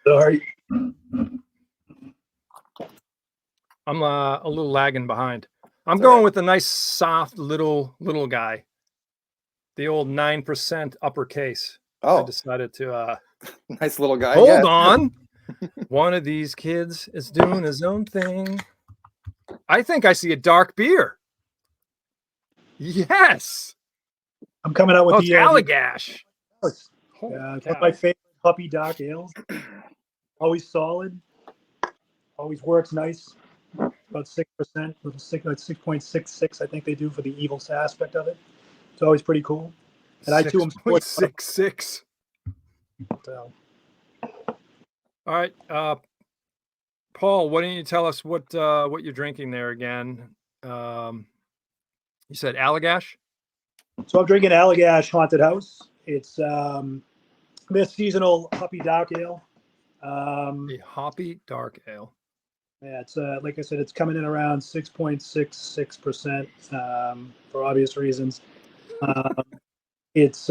Sorry. I'm a little lagging behind. I'm going with a nice, soft, little guy. The old 9% uppercase. Oh, I decided to nice little guy. hold on. One of these kids is doing his own thing. I think I see a dark beer. Yes. I'm coming out with the Allagash. One of my favorite hoppy dark ales. Always solid. Always works nice. About 6%, little 6.66. I think they do for the evil aspect of it. It's always pretty cool. And I too am 6.66. So. All right, Paul, why don't you tell us what you're drinking there again? You said Allagash? So I'm drinking Allagash Haunted House. It's this seasonal hoppy dark ale. A hoppy dark ale. Yeah, it's like I said, it's coming in around 6.66% for obvious reasons. It's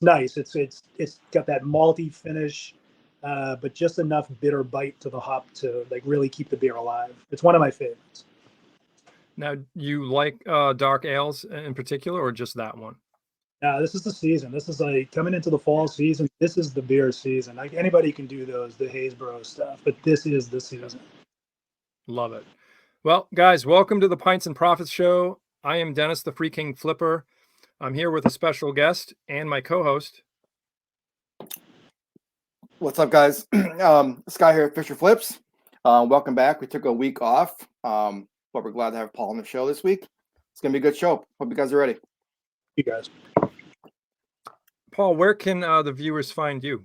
nice. It's got that malty finish, but just enough bitter bite to the hop to like really keep the beer alive. It's one of my favorites. Now, you like dark ales in particular, or just that one? This is the season. This is like coming into the fall season. This is the beer season. Like anybody can do the Haysboro stuff, but this is the season. Love it. Well, guys, welcome to the Pints and Profits Show. I am Dennis, the Free King Flipper. I'm here with a special guest and my co-host. What's up, guys? Sky here at Fisher Flips. Welcome back. We took a week off, but we're glad to have Paul on the show this week. It's going to be a good show. Hope you guys are ready. You guys. Paul, where can the viewers find you?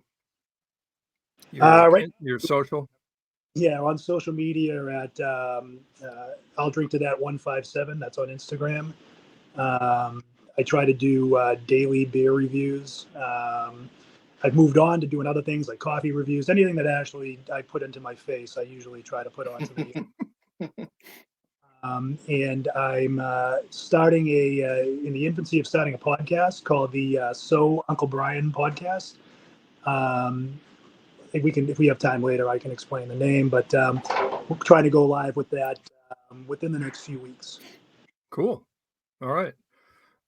Your social? Yeah, on social media at I'll drink to that 157. That's on Instagram. I try to do daily beer reviews. I've moved on to doing other things like coffee reviews. Anything that actually I put into my face, I usually try to put onto the. And I'm starting in the infancy of starting a podcast called the So Uncle Brian podcast. I think we can, if we have time later, I can explain the name, but we're trying to go live with that within the next few weeks. Cool. All right.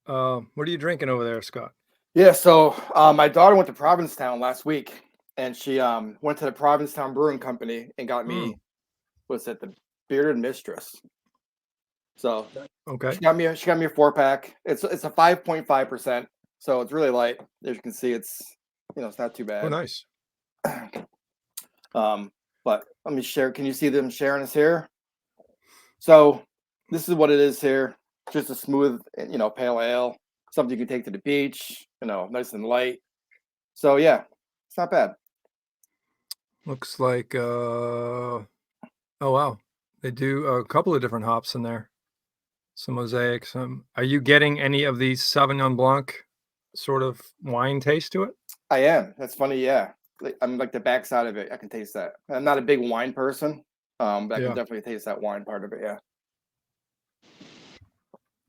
What are you drinking over there, Scott? Yeah, so my daughter went to Provincetown last week, and she went to the Provincetown Brewing Company and got me, the Bearded Mistress. So okay, she got me a 4-pack. It's a 5.5%, so it's really light. As you can see, it's not too bad. Oh, nice. But let me share. Can you see them sharing us here? So this is what it is here. Just a smooth, pale ale. Something you can take to the beach. Nice and light. So yeah, it's not bad. Looks like oh wow, they do a couple of different hops in there. Some mosaic. Are you getting any of the Sauvignon Blanc sort of wine taste to it? I am. That's funny. Yeah. I'm like the backside of it. I can taste that. I'm not a big wine person, but I can definitely taste that wine part of it. Yeah,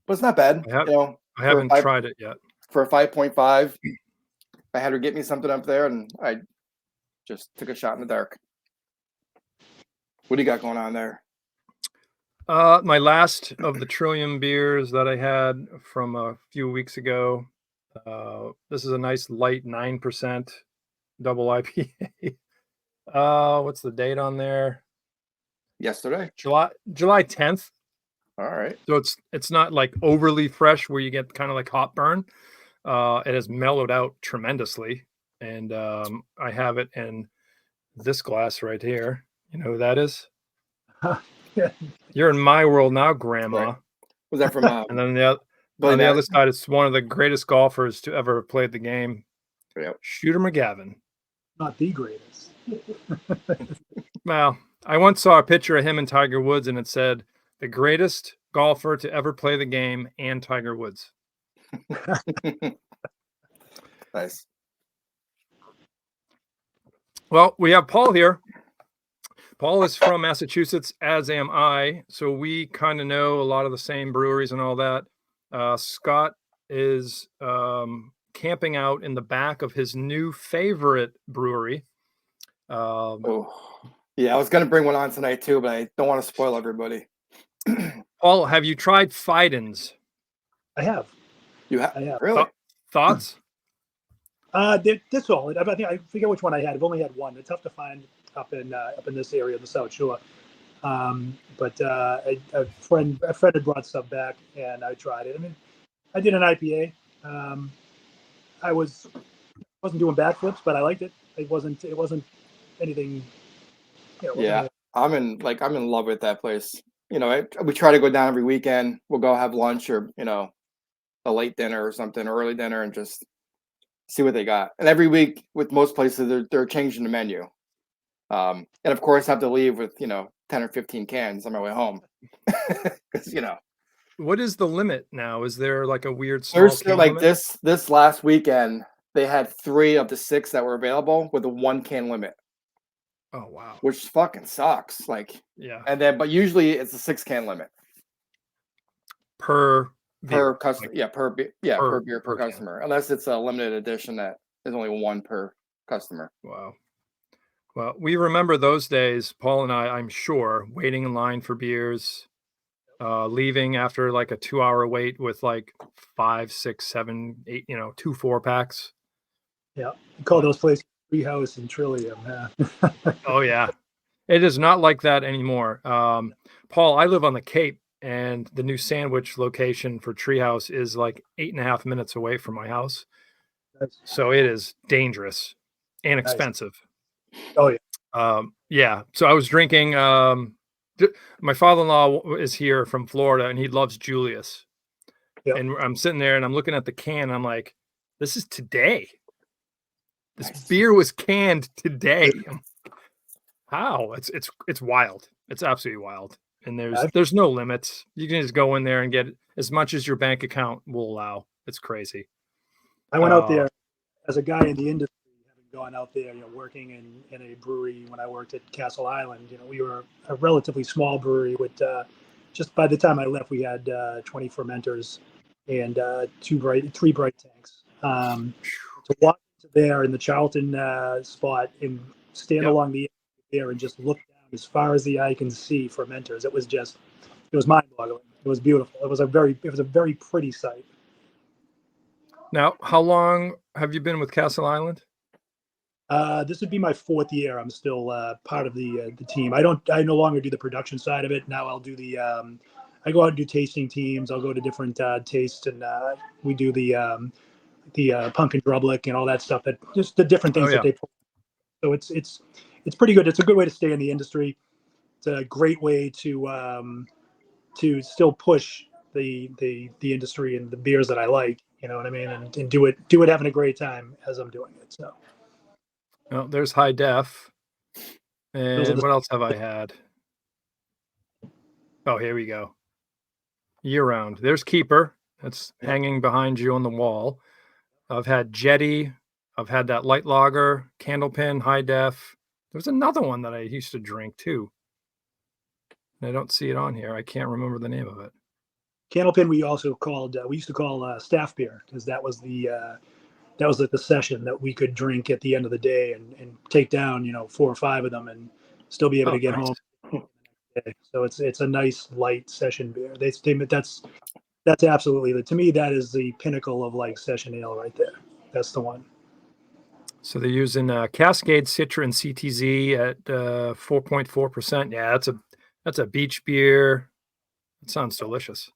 but it's not bad. I haven't tried it yet. For a 5.5, I had her get me something up there, and I just took a shot in the dark. What do you got going on there? My last of the Trillium beers that I had from a few weeks ago. This is a nice light 9%. Double IPA. What's the date on there? Yesterday, July 10th. All right. So it's not like overly fresh where you get kind of like hot burn. It has mellowed out tremendously, and I have it in this glass right here. You know who that is? You're in my world now, Grandma. Right. Was that from? And then on the other side, it's one of the greatest golfers to ever play the game. Yep. Shooter McGavin. Not the greatest. Well, I once saw a picture of him and Tiger Woods, and it said, the greatest golfer to ever play the game and Tiger Woods. Nice. Well, we have Paul here. Paul is from Massachusetts, as am I. So we kind of know a lot of the same breweries and all that. Scott is camping out in the back of his new favorite brewery. Oh, yeah, I was gonna bring one on tonight too, but I don't want to spoil everybody. Paul, have you tried Fidens? I have. You have I have. really? Thoughts? They're solid. I forget which one I had. I've only had one. It's tough to find up in this area, the South Shore. But a friend had brought some back, and I tried it. I mean, I did an IPA. I wasn't doing backflips, but I liked it. It wasn't anything. Yeah, I'm in love with that place. We try to go down every weekend. We'll go have lunch or a late dinner or something, or early dinner, and just see what they got. And every week with most places, they're changing the menu. And of course, I have to leave with 10 or 15 cans on my way home because What is the limit now? Is there like a weird small there's can like limit? this last weekend they had 3 of the 6 that were available with a 1 can limit, Oh wow. which fucking sucks. Like, Yeah. and then but usually it's a 6 can limit Per per beer. customer. Like, Per beer per per can. customer, unless it's a limited edition that is only 1 per customer. Wow. Well, we remember those days, Paul and I'm sure, waiting in line for beers, leaving after like a 2-hour wait with like 5, 6, 7, 8, 2 4-packs. Yeah, you call those places Treehouse and Trillium. Yeah. Oh yeah. It is not like that anymore. Paul, I live on the Cape, and the new sandwich location for Treehouse is like 8.5 minutes away from my house. So it is dangerous and Nice. expensive. Oh yeah. Yeah. So I was drinking. My father-in-law is here from Florida, and he loves Julius. Yep. And I'm sitting there, and I'm looking at the can. And I'm like, "This is today. This Nice. beer was canned today." How? It's wild. It's absolutely wild. And there's no limits. You can just go in there and get as much as your bank account will allow. It's crazy. I went out there as a guy in the industry, having gone out there, working in a brewery when I worked at Castle Island. We were a relatively small brewery with just by the time I left, we had 20 fermenters and 3 bright tanks. To walk there in the Charlton spot and stand along the edge there and just look down as far as the eye can see fermenters, it was mind-boggling. It was beautiful. It was a very pretty sight. Now, how long have you been with Castle Island? This would be my 4th year. I'm still part of the team. I no longer do the production side of it. Now I'll do I go out and do tasting teams. I'll go to different tastes, and we do the pumpkin drublick and all that stuff. That just the different things that they put. So it's pretty good. It's a good way to stay in the industry. It's a great way to still push the industry and the beers that I like. You know what I mean? And do it having a great time as I'm doing it. So. Oh, there's High Def. And what else have I had? Oh, here we go. Year round. There's Keeper. That's hanging behind you on the wall. I've had Jetty. I've had that light lager, Candlepin, High Def. There's another one that I used to drink too. I don't see it on here. I can't remember the name of it. Candlepin we used to call staff beer, because that was the session that we could drink at the end of the day and take down 4 or 5 of them and still be able to get home. So it's a nice light session beer. That's absolutely, to me, that is the pinnacle of like session ale right there. That's the one. So they're using Cascade Citra and CTZ at 4.4%. Yeah, that's a beach beer. It sounds delicious.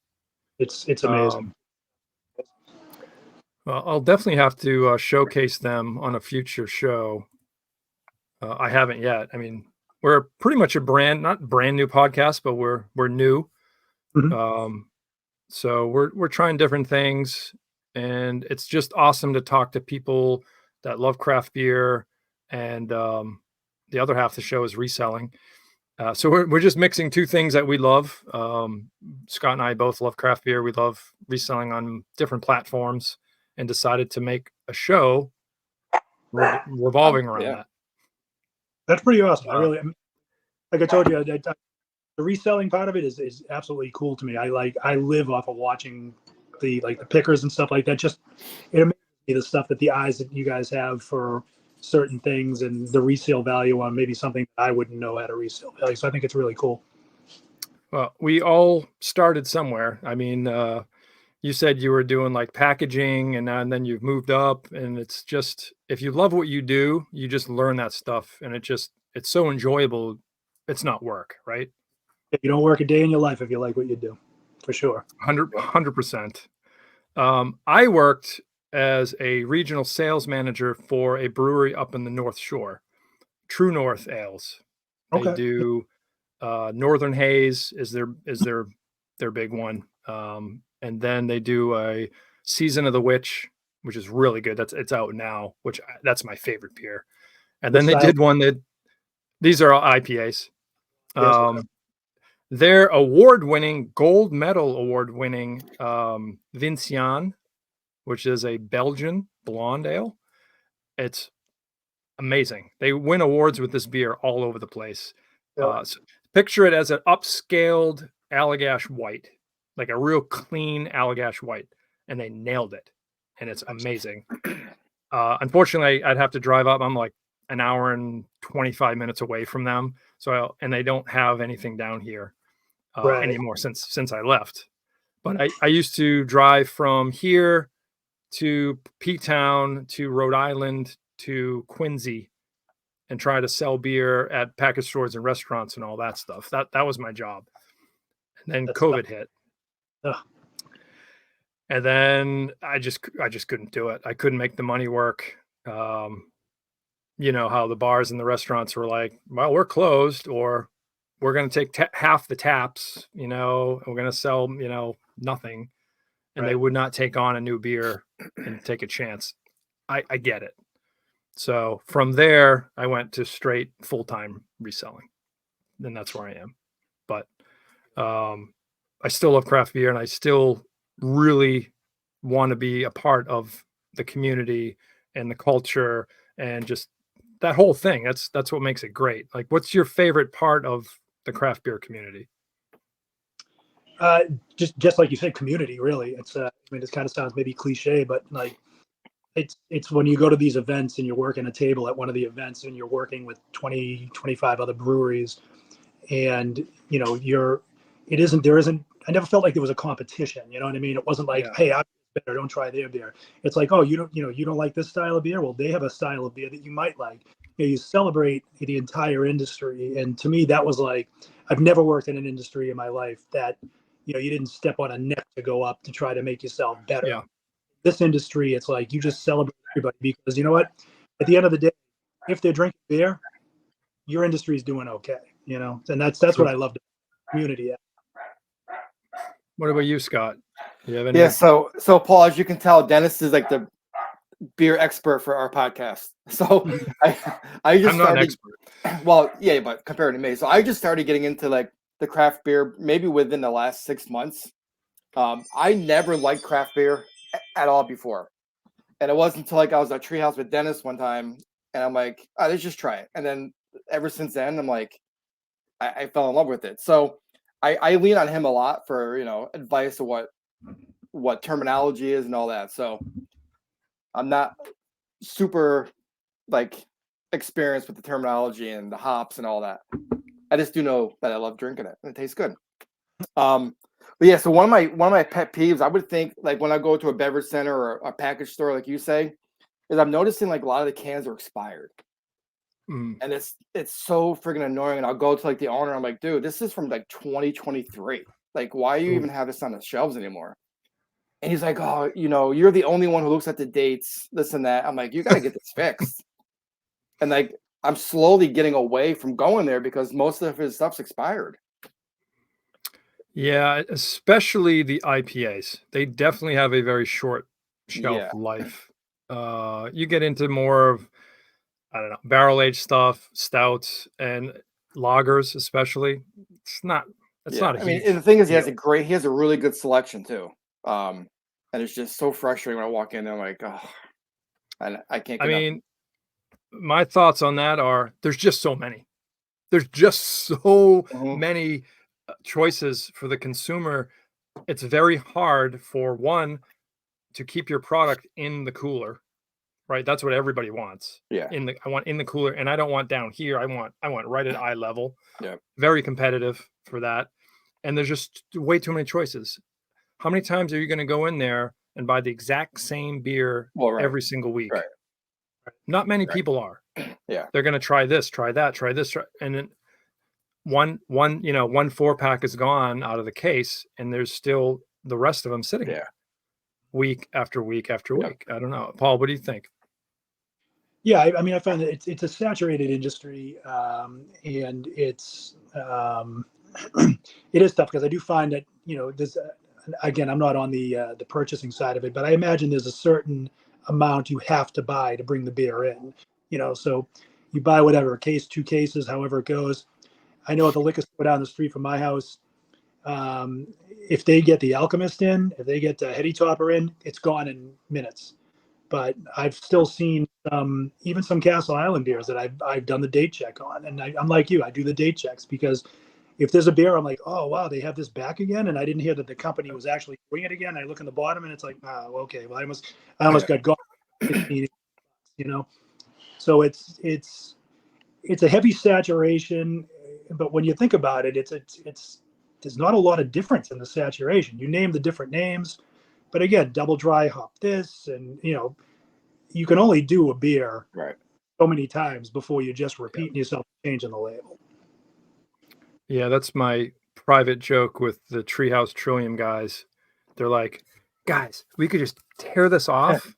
It's amazing. Well, I'll definitely have to showcase them on a future show. I haven't yet. I mean, we're pretty much not brand new podcast, but we're new. Mm-hmm. So we're trying different things, and it's just awesome to talk to people that love craft beer. And the other half of the show is reselling. So we're just mixing 2 things that we love. Scott and I both love craft beer. We love reselling on different platforms, and decided to make a show revolving around that. That's pretty awesome. I really, like I told you, the reselling part of it is absolutely cool to me. I live off of watching the pickers and stuff like that. Just it amazes me the stuff that the eyes that you guys have for certain things and the resale value on maybe something I wouldn't know how to resale value. So I think it's really cool. Well, we all started somewhere. I mean, you said you were doing like packaging and then you've moved up, and it's just, if you love what you do, you just learn that stuff, and it's so enjoyable. It's not work, right? You don't work a day in your life if you like what you do, for sure. 100%. I worked as a regional sales manager for a brewery up in the North Shore, True North Ales. They Okay. do Northern Haze is their big one. And then they do a Season of the Witch, which is really good. It's out now, that's my favorite beer. And then they did one that, these are all IPAs. Yes, okay. Their award-winning, gold medal award-winning Vincian, which is a Belgian blonde ale. It's amazing. They win awards with this beer all over the place. Yeah. So picture it as an upscaled Allagash white, like a real clean Allagash white, and they nailed it. And it's amazing. Unfortunately, I'd have to drive up. I'm like an hour and 25 minutes away from them. And they don't have anything down here anymore since I left. But I used to drive from here to P-Town to Rhode Island to Quincy and try to sell beer at package stores and restaurants and all that stuff. That was my job. And then COVID hit. And then I just couldn't do it. I couldn't make the money work. You know how the bars and the restaurants were like, well, we're closed, or we're going to take half the taps, and we're going to sell, nothing. And they would not take on a new beer and take a chance. I get it. So from there, I went to straight full-time reselling, and that's where I am. But I still love craft beer, and I still really want to be a part of the community and the culture and just that whole thing. That's what makes it great. Like, what's your favorite part of the craft beer community? Just like you said, community, really. It's I mean, this kind of sounds maybe cliche, but like it's when you go to these events and you're working a table at one of the events and you're working with 20, 25 other breweries, and there isn't, I never felt like there was a competition. You know what I mean? It wasn't like, hey, I'm better, don't try their beer. It's like, oh, you don't like this style of beer? Well, they have a style of beer that you might like. You celebrate the entire industry. And to me, that was like, I've never worked in an industry in my life that, you didn't step on a neck to go up to try to make yourself better. Yeah. This industry, it's like you just celebrate everybody, because you know what? At the end of the day, if they're drinking beer, your industry is doing okay, and that's what I love the community. What about you, Scott? Do you have any? Yeah, so Paul, as you can tell, Dennis is like the beer expert for our podcast. So I just I'm not an expert. Well, yeah, but compared to me, so I just started getting into like the craft beer maybe within the last 6 months. I never liked craft beer at all before, and it wasn't until like I was at Treehouse with Dennis one time, and I'm like, oh, let's just try it. And then ever since then, I'm like, I fell in love with it. So I lean on him a lot for advice of what terminology is and all that. So I'm not super like experienced with the terminology and the hops and all that. I just do know that I love drinking it and it tastes good. But yeah, so one of my pet peeves, I would think, like when I go to a beverage center or a package store, like you say, is I'm noticing like a lot of the cans are expired. And it's so friggin' annoying. And I'll go to like the owner, I'm like, dude, this is from like 2023. Like, why do you even have this on the shelves anymore? And he's like, oh, you're the only one who looks at the dates, this and that. I'm like, you gotta get this fixed. And like, I'm slowly getting away from going there because most of his stuff's expired. Yeah, especially the IPAs. They definitely have a very short shelf life. You get into more of, I don't know, barrel-aged stuff, stouts and lagers, especially. It's not a and the thing is, he has a really good selection too. And it's just so frustrating when I walk in and I'm like, oh, and I can't get nothing. My thoughts on that are there's just so many. There's just so many choices for the consumer. It's very hard for one to keep your product in the cooler. right? That's what everybody wants. Yeah. I want in the cooler, and I don't want down here. I want right at eye level. Yeah. Very competitive for that. And there's just way too many choices. How many times are you going to go in there and buy the exact same beer every single week? Right. Not many people are. Yeah. They're going to try this, try that, try this, and then one 4-pack is gone out of the case, and there's still the rest of them sitting there week after week after week. I don't know. Paul, what do you think? Yeah, I mean, I find that it's a saturated industry, and it's it is tough because I do find that there's again, I'm not on the purchasing side of it, but I imagine there's a certain amount you have to buy to bring the beer in. So you buy whatever, a case, 2 cases, however it goes. I know at the liquor store down the street from my house, if they get the Alchemist in, if they get the Heady Topper in, it's gone in minutes. But I've still seen even some Castle Island beers that I've done the date check on, and I'm like you, I do the date checks because if there's a beer, I'm like, oh wow, they have this back again, and I didn't hear that the company was actually doing it again. I look in the bottom, and it's like, oh, okay, well, I almost got gone. 15, So it's a heavy saturation, but when you think about it, it's there's not a lot of difference in the saturation. You name the different names, but again, double dry hop this, and you can only do a beer so many times before you just repeating yourself, changing the label. Yeah, that's my private joke with the Treehouse Trillium guys. They're like, guys, we could just tear this off,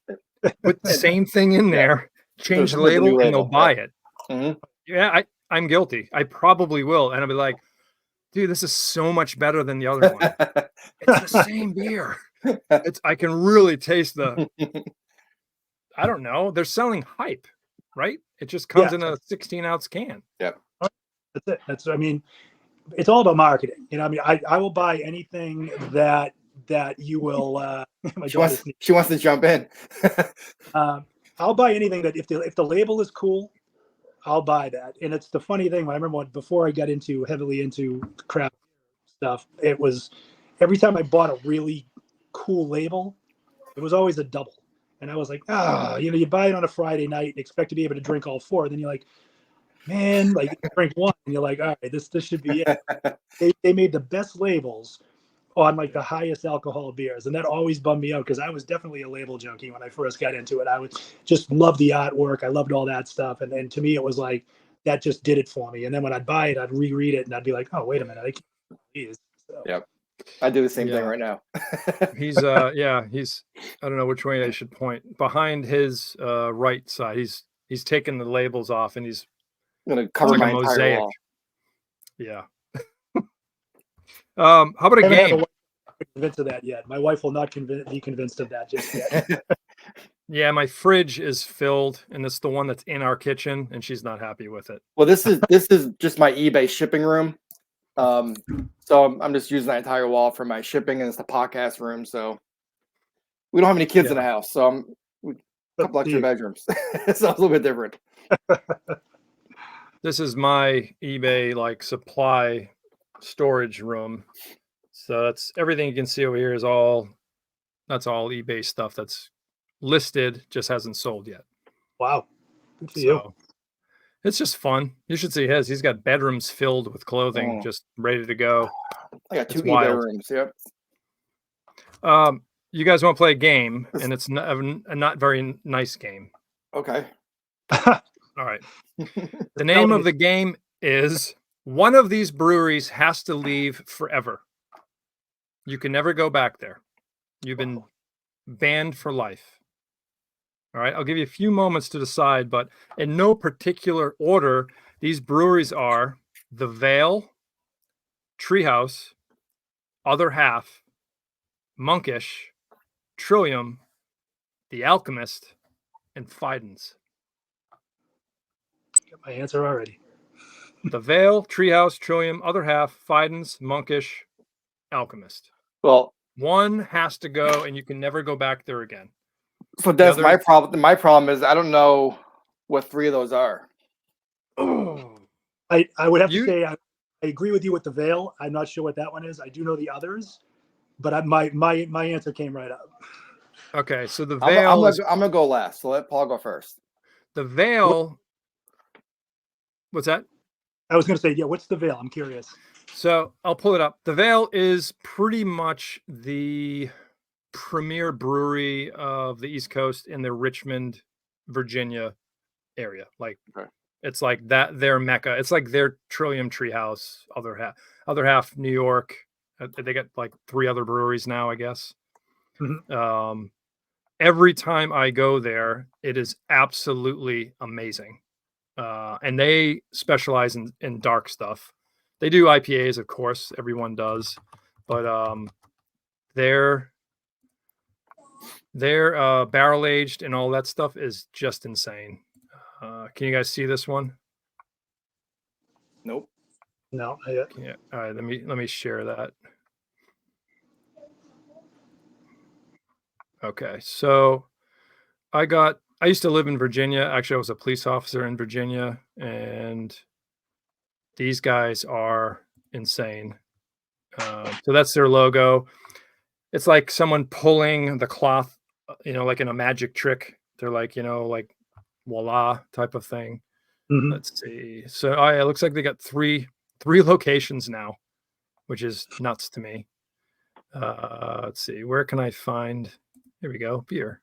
put the same thing in there, change the label, and they'll buy it. Mm-hmm. Yeah, I'm guilty. I probably will. And I'll be like, dude, this is so much better than the other one. It's the same beer. I can really taste I don't know. They're selling hype, right? It just comes in a 16-ounce can. Yep. That's it. I mean, it's all about marketing. I mean, I will buy anything that you will. She wants to jump in. I'll buy anything that if the label is cool, I'll buy that. And it's the funny thing. I remember before I got heavily into craft stuff, it was every time I bought a really cool label, it was always a double. And I was like, you buy it on a Friday night and expect to be able to drink all 4. Then you're like, man, like drink 1, and you're like, all right, this should be it. They made the best labels on like the highest alcohol beers, and that always bummed me out because I was definitely a label junkie when I first got into it. I would just love the artwork, I loved all that stuff, and to me it was like that just did it for me. And then when I'd buy it, I'd reread it, and I'd be like, oh wait a minute, I can't believe these. So. Yep. I do the same thing right now. He's I don't know which way I should point. Behind his right side, he's taken the labels off, and he's gonna cover my entire wall. Yeah. How about a game? Convinced of that yet? My wife will not be convinced of that just yet. Yeah, my fridge is filled, and it's the one that's in our kitchen, and she's not happy with it. Well, this is just my eBay shipping room. So I'm just using that entire wall for my shipping, and it's the podcast room. So we don't have any kids in the house, so a couple extra bedrooms. So it's a little bit different. This is my eBay supply storage room. So that's everything you can see over here that's all eBay stuff that's listed, just hasn't sold yet. Wow. Good for you. It's just fun. You should see his. He's got bedrooms filled with clothing, just ready to go. I got 2 eBay rooms. Yep. You guys want to play a game, and it's not a not very nice game. Okay. All right. The name of the game is one of these breweries has to leave forever. You can never go back there. You've been banned for life. All right. I'll give you a few moments to decide, but in no particular order, these breweries are The Veil, Treehouse, Other Half, Monkish, Trillium, The Alchemist, and Fidens. Got my answer already. The Veil, Treehouse, Trillium, Other Half, Fidens, Monkish, Alchemist. Well, one has to go, and you can never go back there again. So that's my problem. My problem is I don't know what 3 of those are. I would have to say I agree with you with The Veil. I'm not sure what that one is. I do know the others, but my answer came right up. Okay, so the I'm Veil is gonna go last. So let Paul go first. the Veil. What's that? I was going to say, yeah. What's the Veil? I'm curious. So I'll pull it up. The Veil is pretty much the premier brewery of the East Coast in the Richmond, Virginia area. Like Okay. it's like that their mecca. It's like their Trillium Treehouse. Other half New York. They got like 3 other breweries now, I guess. Mhm. Every time I go there, it is absolutely amazing. And they specialize in dark stuff. They do IPAs, of course, everyone does, but their barrel aged and all that stuff is just insane. Can you guys see this one? Nope. No. Yeah. All right. Let me share that. Okay. So I used to live in Virginia. Actually, I was a police officer in Virginia, and these guys are insane. So that's their logo. It's like someone pulling the cloth, like in a magic trick. They're like, like voila type of thing. Mhm. Let's see. So it looks like they got three locations now, which is nuts to me. Let's see. Where can I find? Here we go. Beer.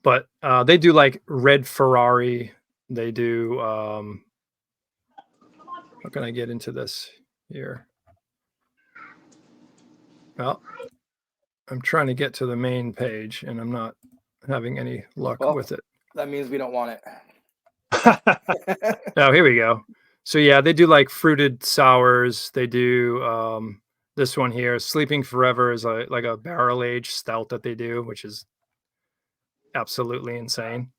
But they do like Red Ferrari. They do. How can I get into this here? Well, I'm trying to get to the main page, and I'm not having any luck with it. That means we don't want it. Oh, here we go. So yeah, they do like fruited sours. They do this one here. Sleeping Forever is like a barrel aged stout that they do, which is absolutely insane.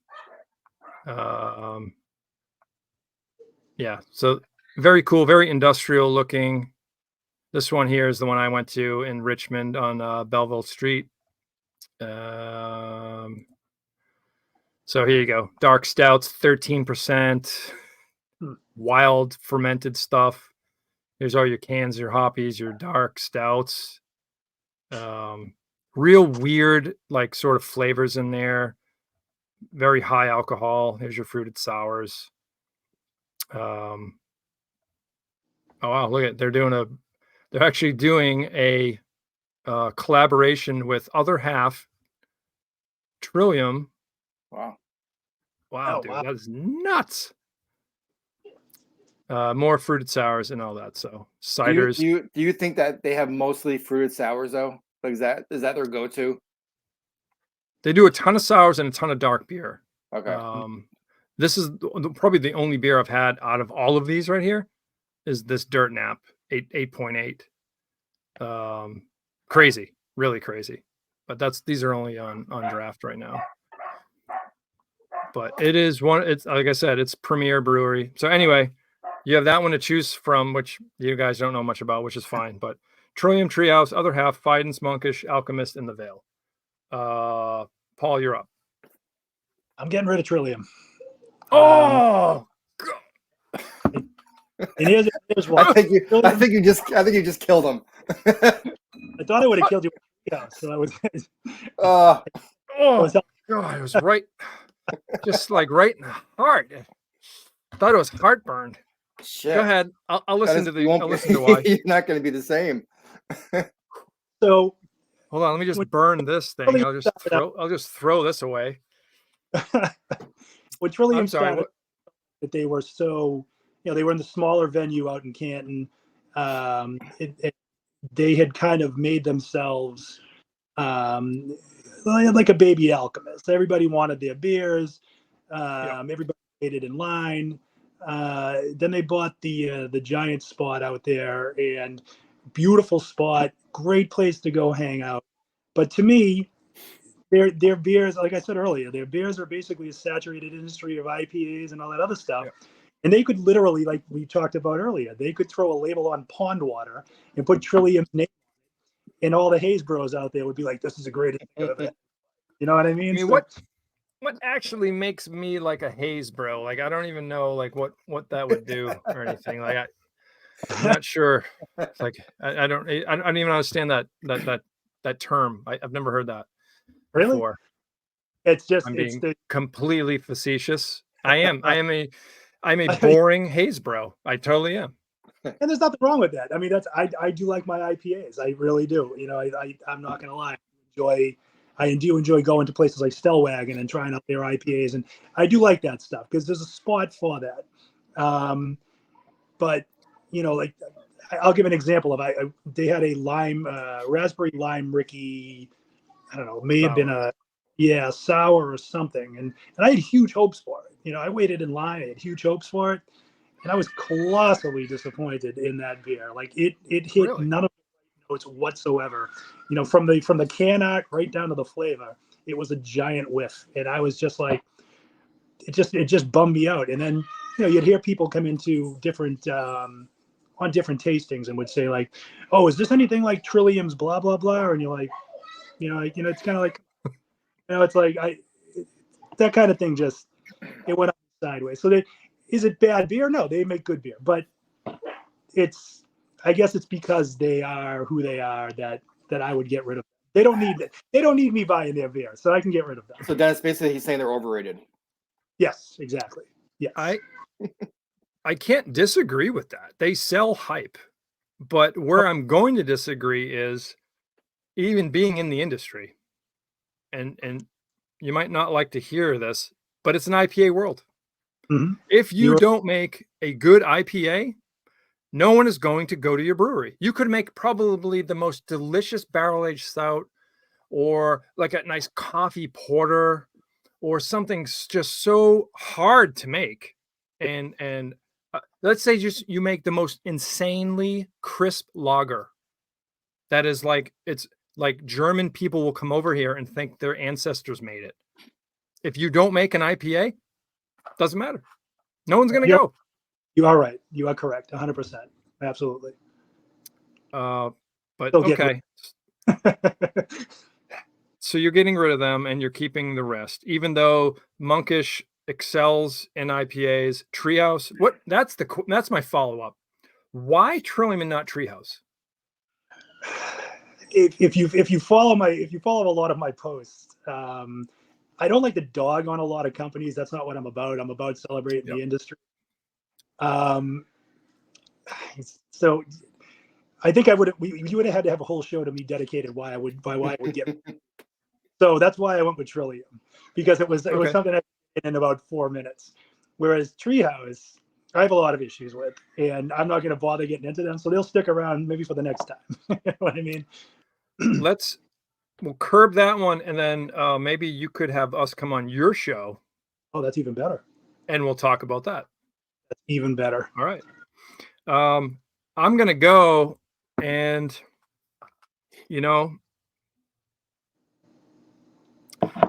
Yeah, so very cool, very industrial looking. This one here is the one I went to in Richmond on Belleville Street. So here you go. Dark stouts, 13%. Wild fermented stuff. Here's all your cans, your hoppies, your dark stouts. Real weird, like sort of flavors in there. Very high alcohol. Here's your fruited sours. Oh wow, look at they're actually doing a collaboration with Other Half, Trillium. Wow. Wow, Oh, dude, wow. that is nuts. More fruited sours and all that. So ciders. Do you think that they have mostly fruited sours though? Like is that their go-to? They do a ton of sours and a ton of dark beer. Okay. This is probably the only beer I've had out of all of these right here is this Dirt Nap 8.8. Crazy, really crazy. But these are only on draft right now. But it's like I said, it's premier brewery. So anyway, you have that one to choose from, which you guys don't know much about, which is fine. But Trillium, Treehouse, Other Half, Fidens, Monkish, Alchemist, and the Veil. Paul, you're up. I'm getting rid of Trillium. Oh, and here's why. I think you just killed him. I thought I would have killed you. Yeah, so I was. Oh God, it was right, just like right in the heart. I thought it was heartburn. Shit. Go ahead. I'll listen I'll listen to why. You're not going to be the same. So hold on, let me just burn this thing. I'll just throw this away. What Trillium I'm sorry. started, that they were so, they were in the smaller venue out in Canton. They had kind of made themselves like a baby alchemist. Everybody wanted their beers. Everybody waited in line. Then they bought the giant spot out there, and beautiful spot, great place to go hang out. But to me, their beers, like I said earlier, their beers are basically a saturated industry of IPAs and all that other stuff. Yeah. And they could literally, like we talked about earlier, they could throw a label on pond water and put Trillium's name, and all the Haze Bros out there would be like, "This is the greatest thing I've ever." You know what I mean? What actually makes me like a Haze Bro? Like I don't even know like what that would do or anything. Like I'm not sure. It's like I don't even understand that term. I've never heard that. Really? before. It's just I'm it's being the completely facetious. I'm a I, boring haze bro. I totally am. and there's nothing wrong with that. I mean, I do like my IPAs. I really do. You know, I'm not gonna lie. I do enjoy going to places like Stellwagen and trying out their IPAs, and I do like that stuff because there's a spot for that. But you know, like I'll give an example of they had a lime raspberry lime Ricky. I don't know, may have been Sour. sour or something, and I had huge hopes for it. You know, I waited in line. I had huge hopes for it, and I was colossally disappointed in that beer. Like it hit Really? none of the notes whatsoever. You know, from the can art right down to the flavor, it was a giant whiff, and I was just like, it just bummed me out. And then you'd hear people come into different on different tastings and would say like, oh, is this anything like Trillium's blah blah blah? And you're like, it's kind of like, it's like that kind of thing just it went sideways. So is it bad beer? No, they make good beer, but I guess it's because they are who they are that I would get rid of them. They don't need me buying their beer, so I can get rid of them. So Dennis, basically, he's saying they're overrated. Yes, exactly. Yes. I can't disagree with that. They sell hype. But where I'm going to disagree is even being in the industry, and you might not like to hear this, but it's an IPA world. Mm-hmm. If you don't make a good IPA, no one is going to go to your brewery. You could make probably the most delicious barrel-aged stout or like a nice coffee porter or something just so hard to make. And let's say you make the most insanely crisp lager. That is it's like German people will come over here and think their ancestors made it. If you don't make an IPA, doesn't matter. No one's going to go. You are right. You are correct. 100%. Absolutely. But okay. So you're getting rid of them and you're keeping the rest, even though Monkish excels in IPAs. Treehouse. That's my follow-up. Why Trillium and not Treehouse? If you follow a lot of my posts, I don't like to dog on a lot of companies. That's not what I'm about. I'm about celebrating the industry. So I think you would have had to have a whole show to me dedicated why I would get. So that's why I went with Trillium, because it was something I did in about 4 minutes. Whereas Treehouse, I have a lot of issues with, and I'm not going to bother getting into them. So they'll stick around maybe for the next time. You know what I mean? We'll curb that one, and then maybe you could have us come on your show. Oh, that's even better. And we'll talk about that. That's even better. All right. I'm going to go, and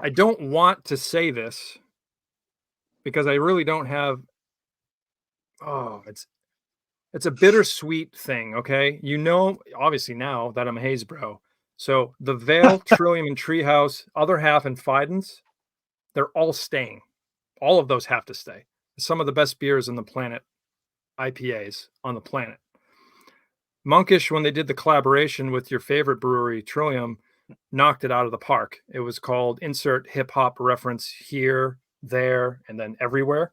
I don't want to say this because I really don't have. Oh, it's a bittersweet thing. Okay. Obviously now that I'm a haze bro. So the Veil, Trillium, and Treehouse, other half, and Fidens, they're all staying. All of those have to stay. Some of the best beers on the planet, IPAs on the planet. Monkish, when they did the collaboration with your favorite brewery, Trillium, knocked it out of the park. It was called insert hip hop reference here, there, and then everywhere.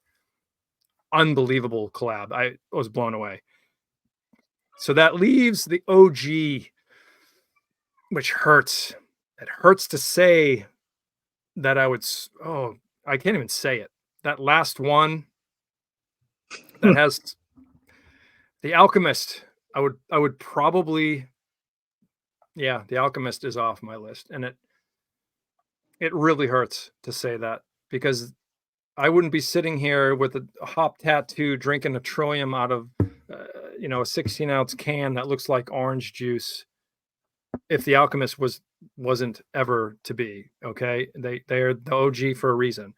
Unbelievable collab. I was blown away. So that leaves the OG, which hurts. It hurts to say that I can't even say it. That last one that has the Alchemist. I would probably, the Alchemist is off my list, and it really hurts to say that because I wouldn't be sitting here with a hop tattoo drinking a Trillium out of a 16-ounce can that looks like orange juice if the Alchemist wasn't ever to be. Okay, they're the OG for a reason.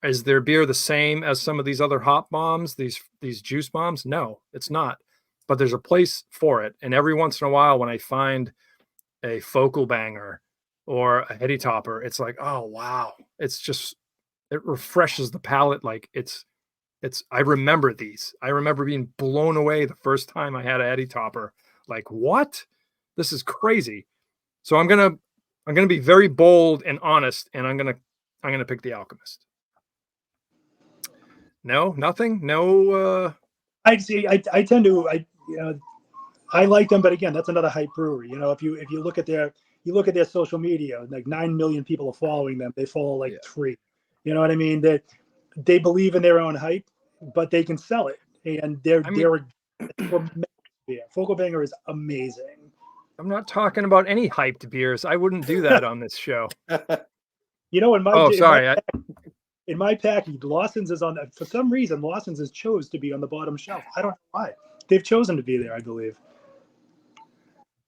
Is their beer the same as some of these other hop bombs, these juice bombs? No, it's not. But there's a place for it. And every once in a while, when I find a focal banger or a heady topper, it's like, oh wow, it refreshes the palate. Like I remember these. I remember being blown away the first time I had a heady topper. Like, what? This is crazy. So I'm gonna I'm going to be very bold and honest, and I'm going to pick the Alchemist. No, nothing. No. I see. I tend to. I like them, but again, that's another hype brewery. If you look at their social media, like 9 million people are following them. They follow like 3. You know what I mean? That they believe in their own hype, but they can sell it, and they're tremendous beer. Fogelbanger is amazing. I'm not talking about any hyped beers. I wouldn't do that on this show. In my package, Lawson's is on. For some reason, Lawson's has chose to be on the bottom shelf. I don't know why. They've chosen to be there, I believe.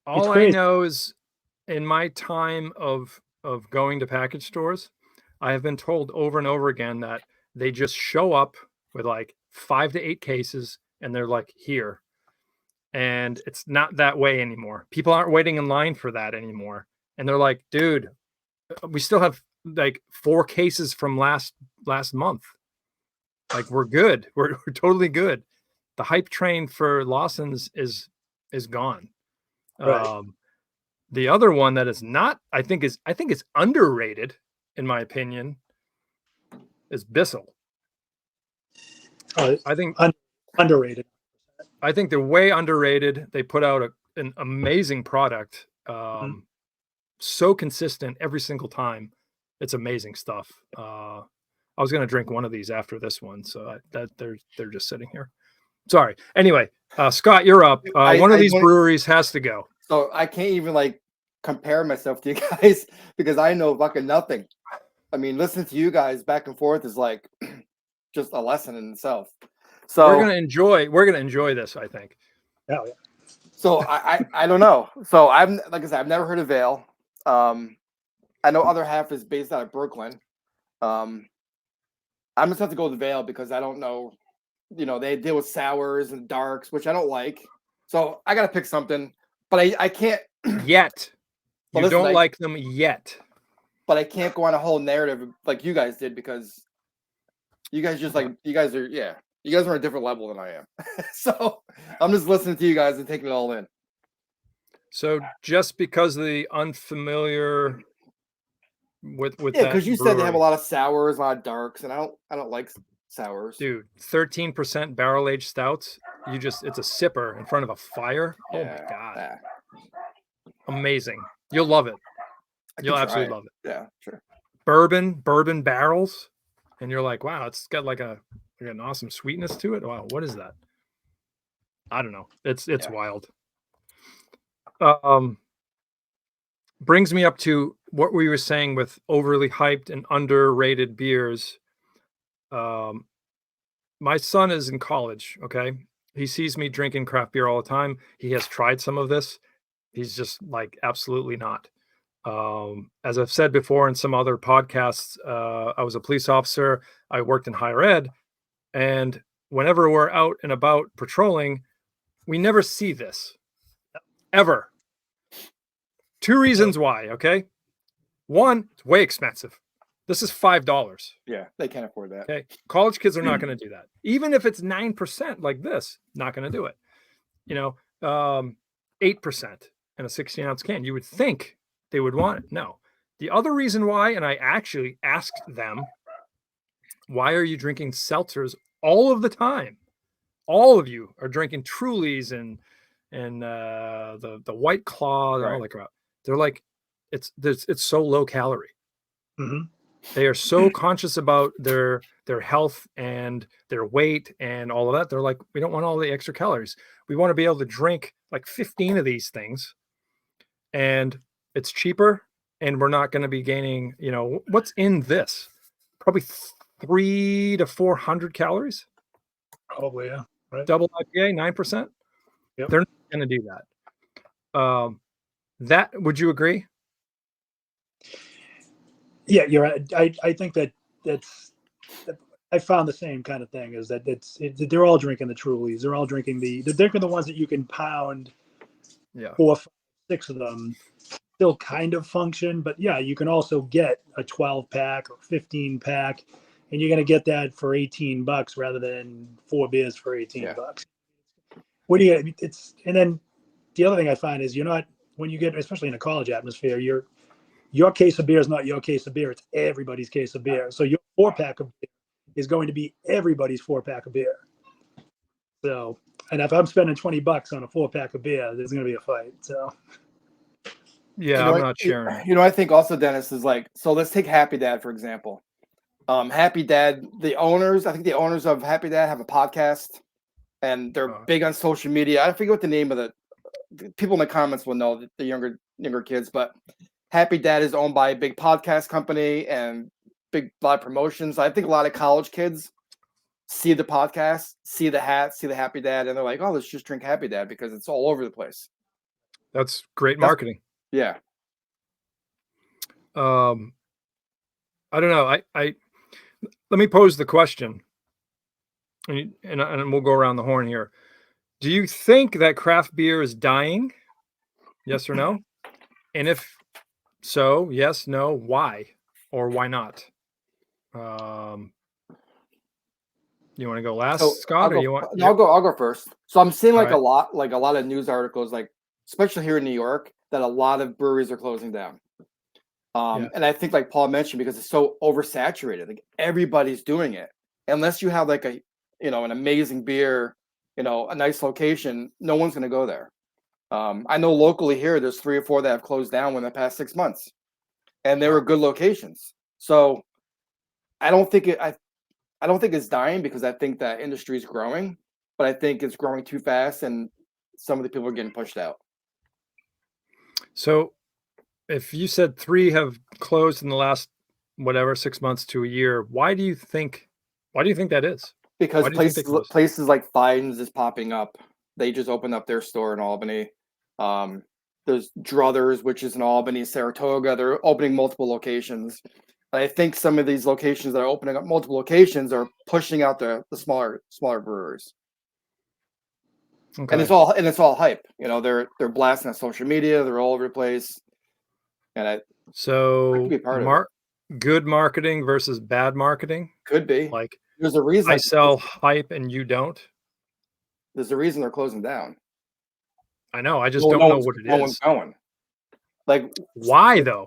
All I know is, in my time of going to package stores, I have been told over and over again that they just show up with like 5 to 8 cases, and they're like, here. And it's not that way anymore. People aren't waiting in line for that anymore. And they're like, dude, we still have like 4 cases from last month. Like, we're good. We're totally good. The hype train for Lawson's is gone. Right. The other one that is not, I think it's underrated, in my opinion, is Bissell. I think underrated. I think they're way underrated. They put out an amazing product. So consistent every single time. It's amazing stuff. I was going to drink one of these after this one, so that they're just sitting here. Sorry. Anyway, Scott, you're up. One of these breweries has to go. So I can't even like compare myself to you guys because I know fucking nothing. I mean, listening to you guys back and forth is like just a lesson in itself. So we're gonna enjoy this, I think. Oh yeah. So I don't know. So like I said, I've never heard of Vale. I know other half is based out of Brooklyn. I'm just have to go with Vale because I don't know. They deal with sours and darks, which I don't like. So I gotta pick something, but I can't yet. You don't like them yet. But I can't go on a whole narrative like you guys did because you guys you guys are on a different level than I am. So I'm just listening to you guys and taking it all in. So just because of the unfamiliar with because you said they have a lot of sours, a lot of darks, and I don't like sours. Dude, 13% barrel aged stouts. It's a sipper in front of a fire. Oh my god. Yeah. Amazing. You'll love it. You'll absolutely love it. Yeah, sure. Bourbon barrels. And you're like, wow, it's got like an awesome sweetness to it. Wow, what is that? I don't know. It's wild. Brings me up to what we were saying with overly hyped and underrated beers. My son is in college, okay? He sees me drinking craft beer all the time. He has tried some of this. He's just like, absolutely not. As I've said before in some other podcasts, I was a police officer. I worked in higher ed. And whenever we're out and about patrolling, we never see this. Ever. 2 reasons why, okay? One, it's way expensive. This is $5. Yeah, they can't afford that. Okay. College kids are not going to do that. Even if it's 9% like this, not going to do it. 8% in a 16-ounce can. You would think they would want it. No. The other reason why, and I actually asked them, why are you drinking seltzers all of the time? All of you are drinking Trulies and the White Claw and all that crap. They're like, it's so low calorie. Mm-hmm. They are so conscious about their health and their weight and all of that. They're like, we don't want all the extra calories. We want to be able to drink like 15 of these things, and it's cheaper, and we're not going to be gaining, what's in this? Probably 300 to 400 calories. Probably, yeah. Right. Double IPA, 9%. Yep. They're not going to do that. That, would you agree? Yeah, you're right. I think that's I found the same kind of thing, is that they're all drinking the Trulies. They're all drinking they're drinking the ones that you can pound. Yeah. 4, 5, 6 of them still kind of function, but yeah, you can also get a 12-pack or 15-pack, and you're going to get that for $18 rather than 4 beers for $18. What do you? And then the other thing I find is you're not, when you get, especially in a college atmosphere, your case of beer is not your case of beer. It's everybody's case of beer. So your 4-pack of beer is going to be everybody's 4-pack of beer. So, and if I'm spending $20 on a 4-pack of beer, there's going to be a fight. So, Yeah, I'm not sharing. I think also, Dennis, is like, so let's take Happy Dad, for example. Happy Dad, I think the owners of Happy Dad have a podcast, and they're big on social media. I forget what the name of the people in the comments will know, the younger kids, but Happy Dad is owned by a big podcast company and a lot of promotions. I think a lot of college kids see the podcast, see the hat, see the Happy Dad, and they're like, oh, let's just drink Happy Dad because it's all over the place. That's great marketing. Yeah. I don't know. I let me pose the question, and we'll go around the horn here. Do you think that craft beer is dying? Yes or no? And if so, yes, no, why, or why not? You want to go last, Scott, or you want? I'll go first. So I'm seeing a lot of news articles, like especially here in New York, that a lot of breweries are closing down. And I think, like Paul mentioned, because it's so oversaturated, like everybody's doing it. Unless you have like an amazing beer, a nice location, no one's going to go there. I know locally here, there's 3 or 4 that have closed down within the past 6 months, and they were good locations. So I don't think it's dying, because I think that industry is growing, but I think it's growing too fast, and some of the people are getting pushed out. So if you said 3 have closed in the last 6 months to a year, why do you think that is? Because places like Fiden's is popping up. They just opened up their store in Albany. There's Druthers, which is in Albany, Saratoga. They're opening multiple locations. I think some of these locations that are opening up multiple locations are pushing out the smaller breweries. Okay. And it's all hype. They're blasting on social media. They're all over the place. And good marketing versus bad marketing could be. Like, there's a reason I sell hype and you don't. There's a reason they're closing down. I know. I just don't know what it is. No one's going. Like, why though?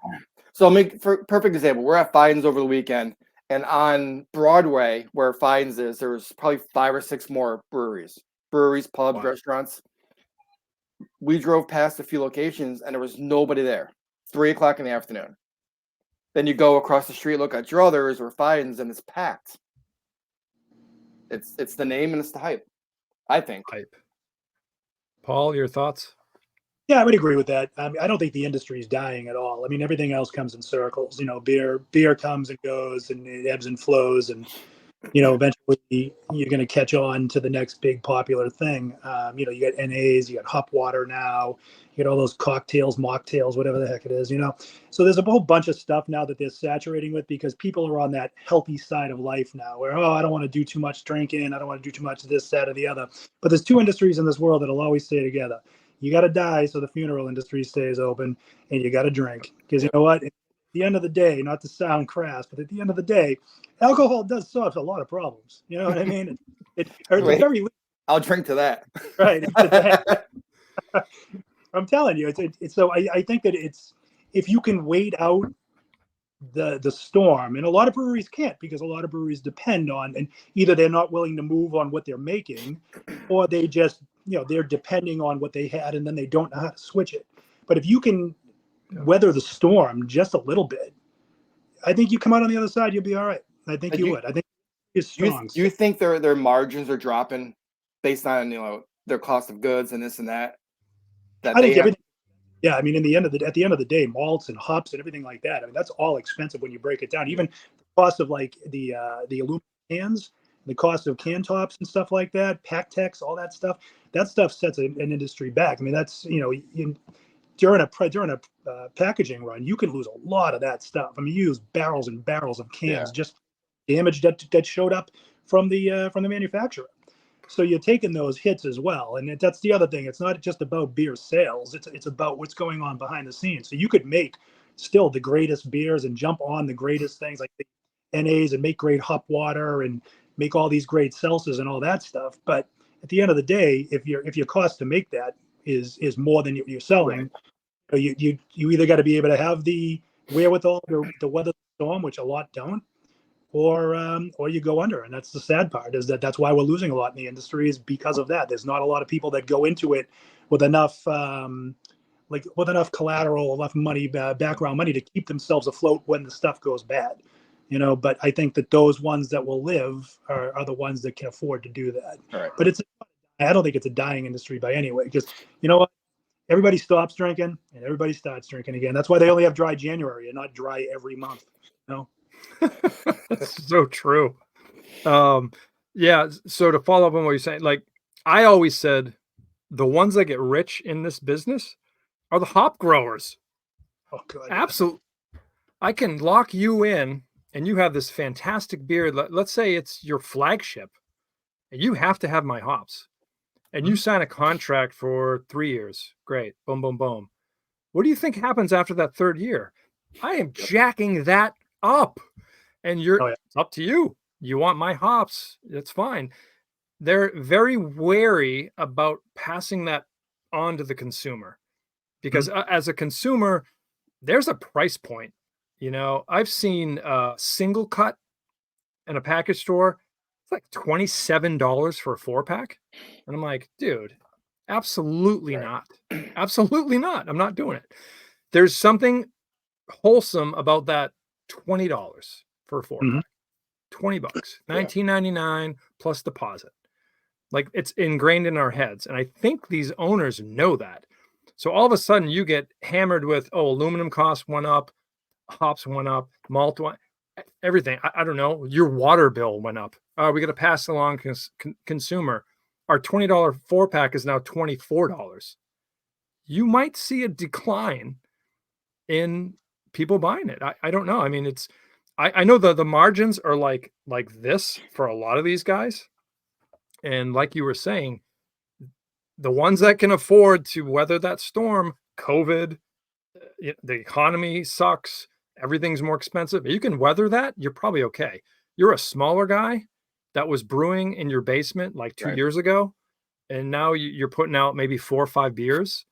So, for perfect example, we're at Fiden's over the weekend, and on Broadway, where Fiden's is, there was probably 5 or 6 more breweries, pubs, restaurants. We drove past a few locations, and there was nobody there. 3:00 in the afternoon. Then you go across the street, look at Druthers or Fiden's, and it's packed. It's the name and it's the hype, I think. Hype. Paul, your thoughts? Yeah, I would agree with that. I don't think the industry is dying at all. I mean, everything else comes in circles. Beer comes and goes, and it ebbs and flows, and eventually you're going to catch on to the next big popular thing. You got NAs, you got hop water now, you got all those cocktails, mocktails, whatever the heck it is. So there's a whole bunch of stuff now that they're saturating with, because people are on that healthy side of life now, where I don't want to do too much drinking, I don't want to do too much of this, that, or the other. But there's 2 industries in this world that'll always stay together. You got to die so the funeral industry stays open, and you got to drink, because you know what? At the end of the day, not to sound crass, but at the end of the day, alcohol does solve a lot of problems. You know what I mean? I'll drink to that. Right. I'm telling you, it's so I think that if you can wait out the storm, and a lot of breweries can't, because a lot of breweries depend on, and either they're not willing to move on what they're making, or they just they're depending on what they had, and then they don't know how to switch it. But if you can weather the storm just a little bit, I think you come out on the other side, you'll be all right. I think you would. I think it's strong. Do you think their margins are dropping based on their cost of goods and this and that? I think everything. Yeah, I mean, at the end of the day, malts and hops and everything like that. I mean, that's all expensive when you break it down. Even the cost of like the aluminum cans, the cost of can tops and stuff like that, pack techs, all that stuff. That stuff sets an industry back. I mean, that's during a packaging run, you can lose a lot of that stuff. I mean, you use barrels and barrels of cans, just damage that showed up from the manufacturer. So you're taking those hits as well, and that's the other thing. It's not just about beer sales; it's about what's going on behind the scenes. So you could make still the greatest beers and jump on the greatest things like the NAs and make great hop water and make all these great seltzers and all that stuff. But at the end of the day, if your cost to make that is more than you're selling, you either got to be able to have the wherewithal to weather the storm, which a lot don't, or you go under. And that's the sad part, is that's why we're losing a lot in the industry, is because of that. There's not a lot of people that go into it with enough with enough collateral, enough money, background money to keep themselves afloat when the stuff goes bad. But I think that those ones that will live are the ones that can afford to do that. Right. But I don't think it's a dying industry by any way, because you know what? Everybody stops drinking and everybody starts drinking again. That's why they only have dry January and not dry every month. That's so true. Yeah. So to follow up on what you're saying, like I always said, the ones that get rich in this business are the hop growers. Oh, God. Absolutely. I can lock you in and you have this fantastic beer. Let's say it's your flagship and you have to have my hops and you sign a contract for 3 years. Great. Boom, boom, boom. What do you think happens after that third year? I am jacking that up, and it's up to you. You want my hops. That's fine. They're very wary about passing that on to the consumer because as a consumer, there's a price point. I've seen single cut in a package store. It's like $27 for a 4-pack. And I'm like, dude, absolutely not. Absolutely not. I'm not doing it. There's something wholesome about that $20 for a 4-pack. $20, $19.99 plus deposit. Like it's ingrained in our heads. And I think these owners know that. So all of a sudden you get hammered with, aluminum costs went up, hops went up, malt went, everything. I don't know. Your water bill went up. We got to pass along consumer. Our $20 4-pack is now $24. You might see a decline in people buying it. I don't know. I mean, I know the margins are like this for a lot of these guys. And like you were saying, the ones that can afford to weather that storm, COVID, the economy sucks, everything's more expensive. You can weather that, you're probably okay. You're a smaller guy that was brewing in your basement like 2 years ago, and now you're putting out maybe 4 or 5 beers.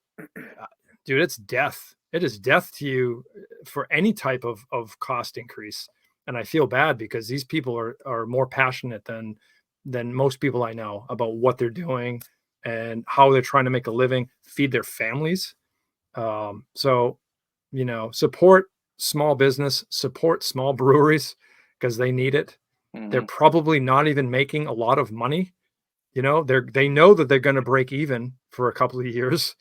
Dude, it's death. It is death to you for any type of cost increase. And I feel bad because these people are more passionate than most people I know about what they're doing and how they're trying to make a living, feed their families. So, support small business, support small breweries because they need it. They're probably not even making a lot of money. They know that they're going to break even for a couple of years.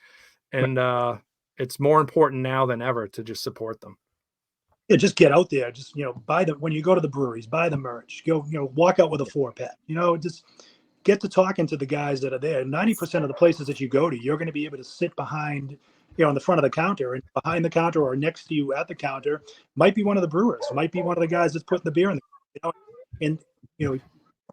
And it's more important now than ever to just support them. Yeah, just get out there. Just when you go to the breweries, buy the merch. Go, walk out with a 4-pack. Just get to talking to the guys that are there. 90% of the places that you go to, you're going to be able to sit behind, in the front of the counter, and behind the counter or next to you at the counter might be one of the brewers, might be one of the guys that's putting the beer in and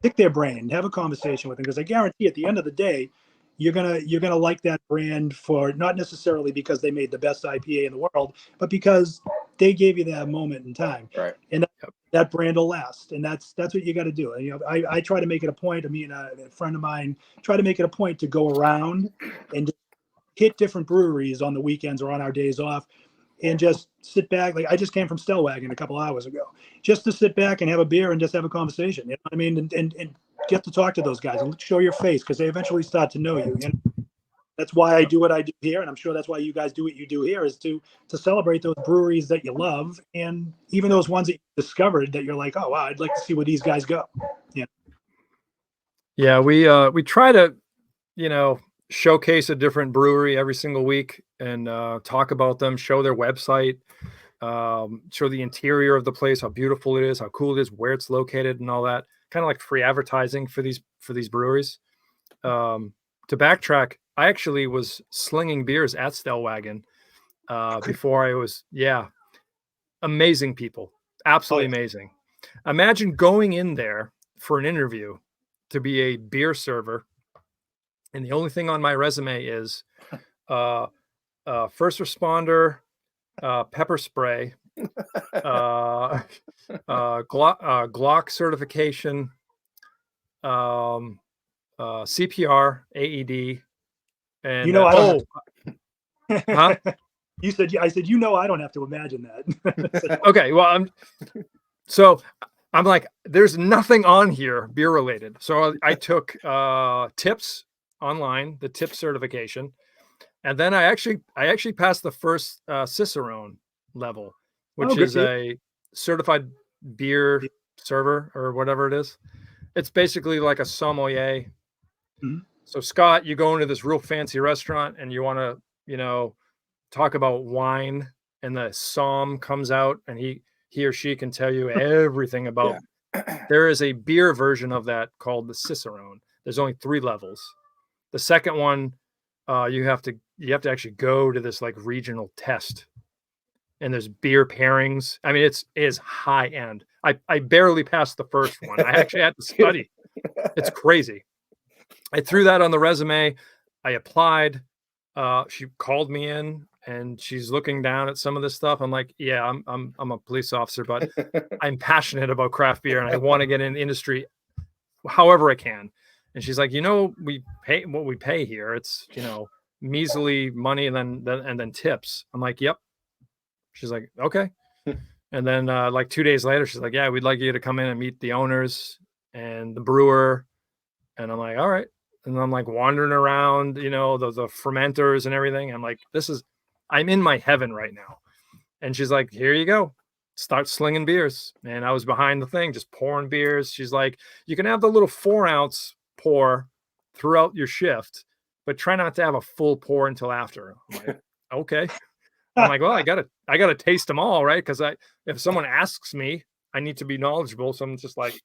pick their brain, have a conversation with them, because I guarantee at the end of the day, you're gonna like that brand for not necessarily because they made the best IPA in the world, but because they gave you that moment in time. Right. And that brand will last. And that's what you got to do. And, I try to make it a point. Me and a friend of mine try to make it a point to go around and hit different breweries on the weekends or on our days off, and just sit back. Like I just came from Stellwagen a couple hours ago, just to sit back and have a beer and just have a conversation. You know what I mean? And get to talk to those guys and show your face, because they eventually start to know you. That's why I do what I do here, and I'm sure that's why you guys do what you do here, is to celebrate those breweries that you love, and even those ones that you discovered that you're like, oh wow, I'd like to see where these guys go. Yeah, we try to, showcase a different brewery every single week and talk about them, show their website, show the interior of the place, how beautiful it is, how cool it is, where it's located, and all that. Kind of like free advertising for these breweries. To backtrack, I actually was slinging beers at Stellwagen before I was, amazing people, absolutely amazing. Imagine going in there for an interview to be a beer server, and the only thing on my resume is first responder, pepper spray, Glock certification, CPR, AED, and I don't huh? You said, I said, I don't have to imagine that. Okay, well, I'm like, there's nothing on here beer related. So I took tips online, the tip certification, and then I actually passed the first Cicerone level, which good is for you. a certified beer server or whatever it is. It's basically like a sommelier. Mhm. So Scott, you go into this real fancy restaurant and you want to, talk about wine, and the somm comes out and he or she can tell you everything about. There is a beer version of that called the Cicerone. There's only 3 levels. The second one, you have to actually go to this like regional test, and there's beer pairings. I mean, it is high end. I barely passed the first one. I actually had to study. It's crazy. I threw that on the resume. I applied. She called me in and she's looking down at some of this stuff. I'm like, yeah, I'm a police officer, but I'm passionate about craft beer and I want to get in the industry however I can. And she's like, we pay what we pay here. It's, measly money and then tips. I'm like, yep. She's like, okay. And then like 2 days later, she's like, yeah, we'd like you to come in and meet the owners and the brewer. And I'm like, all right. And I'm like wandering around, the fermenters and everything. I'm like, I'm in my heaven right now. And she's like, here you go. Start slinging beers. And I was behind the thing, just pouring beers. She's like, you can have the little 4-ounce pour throughout your shift, but try not to have a full pour until after. I'm like, okay. I'm like, well, I gotta taste them all, right? Because if someone asks me, I need to be knowledgeable. So I'm just like,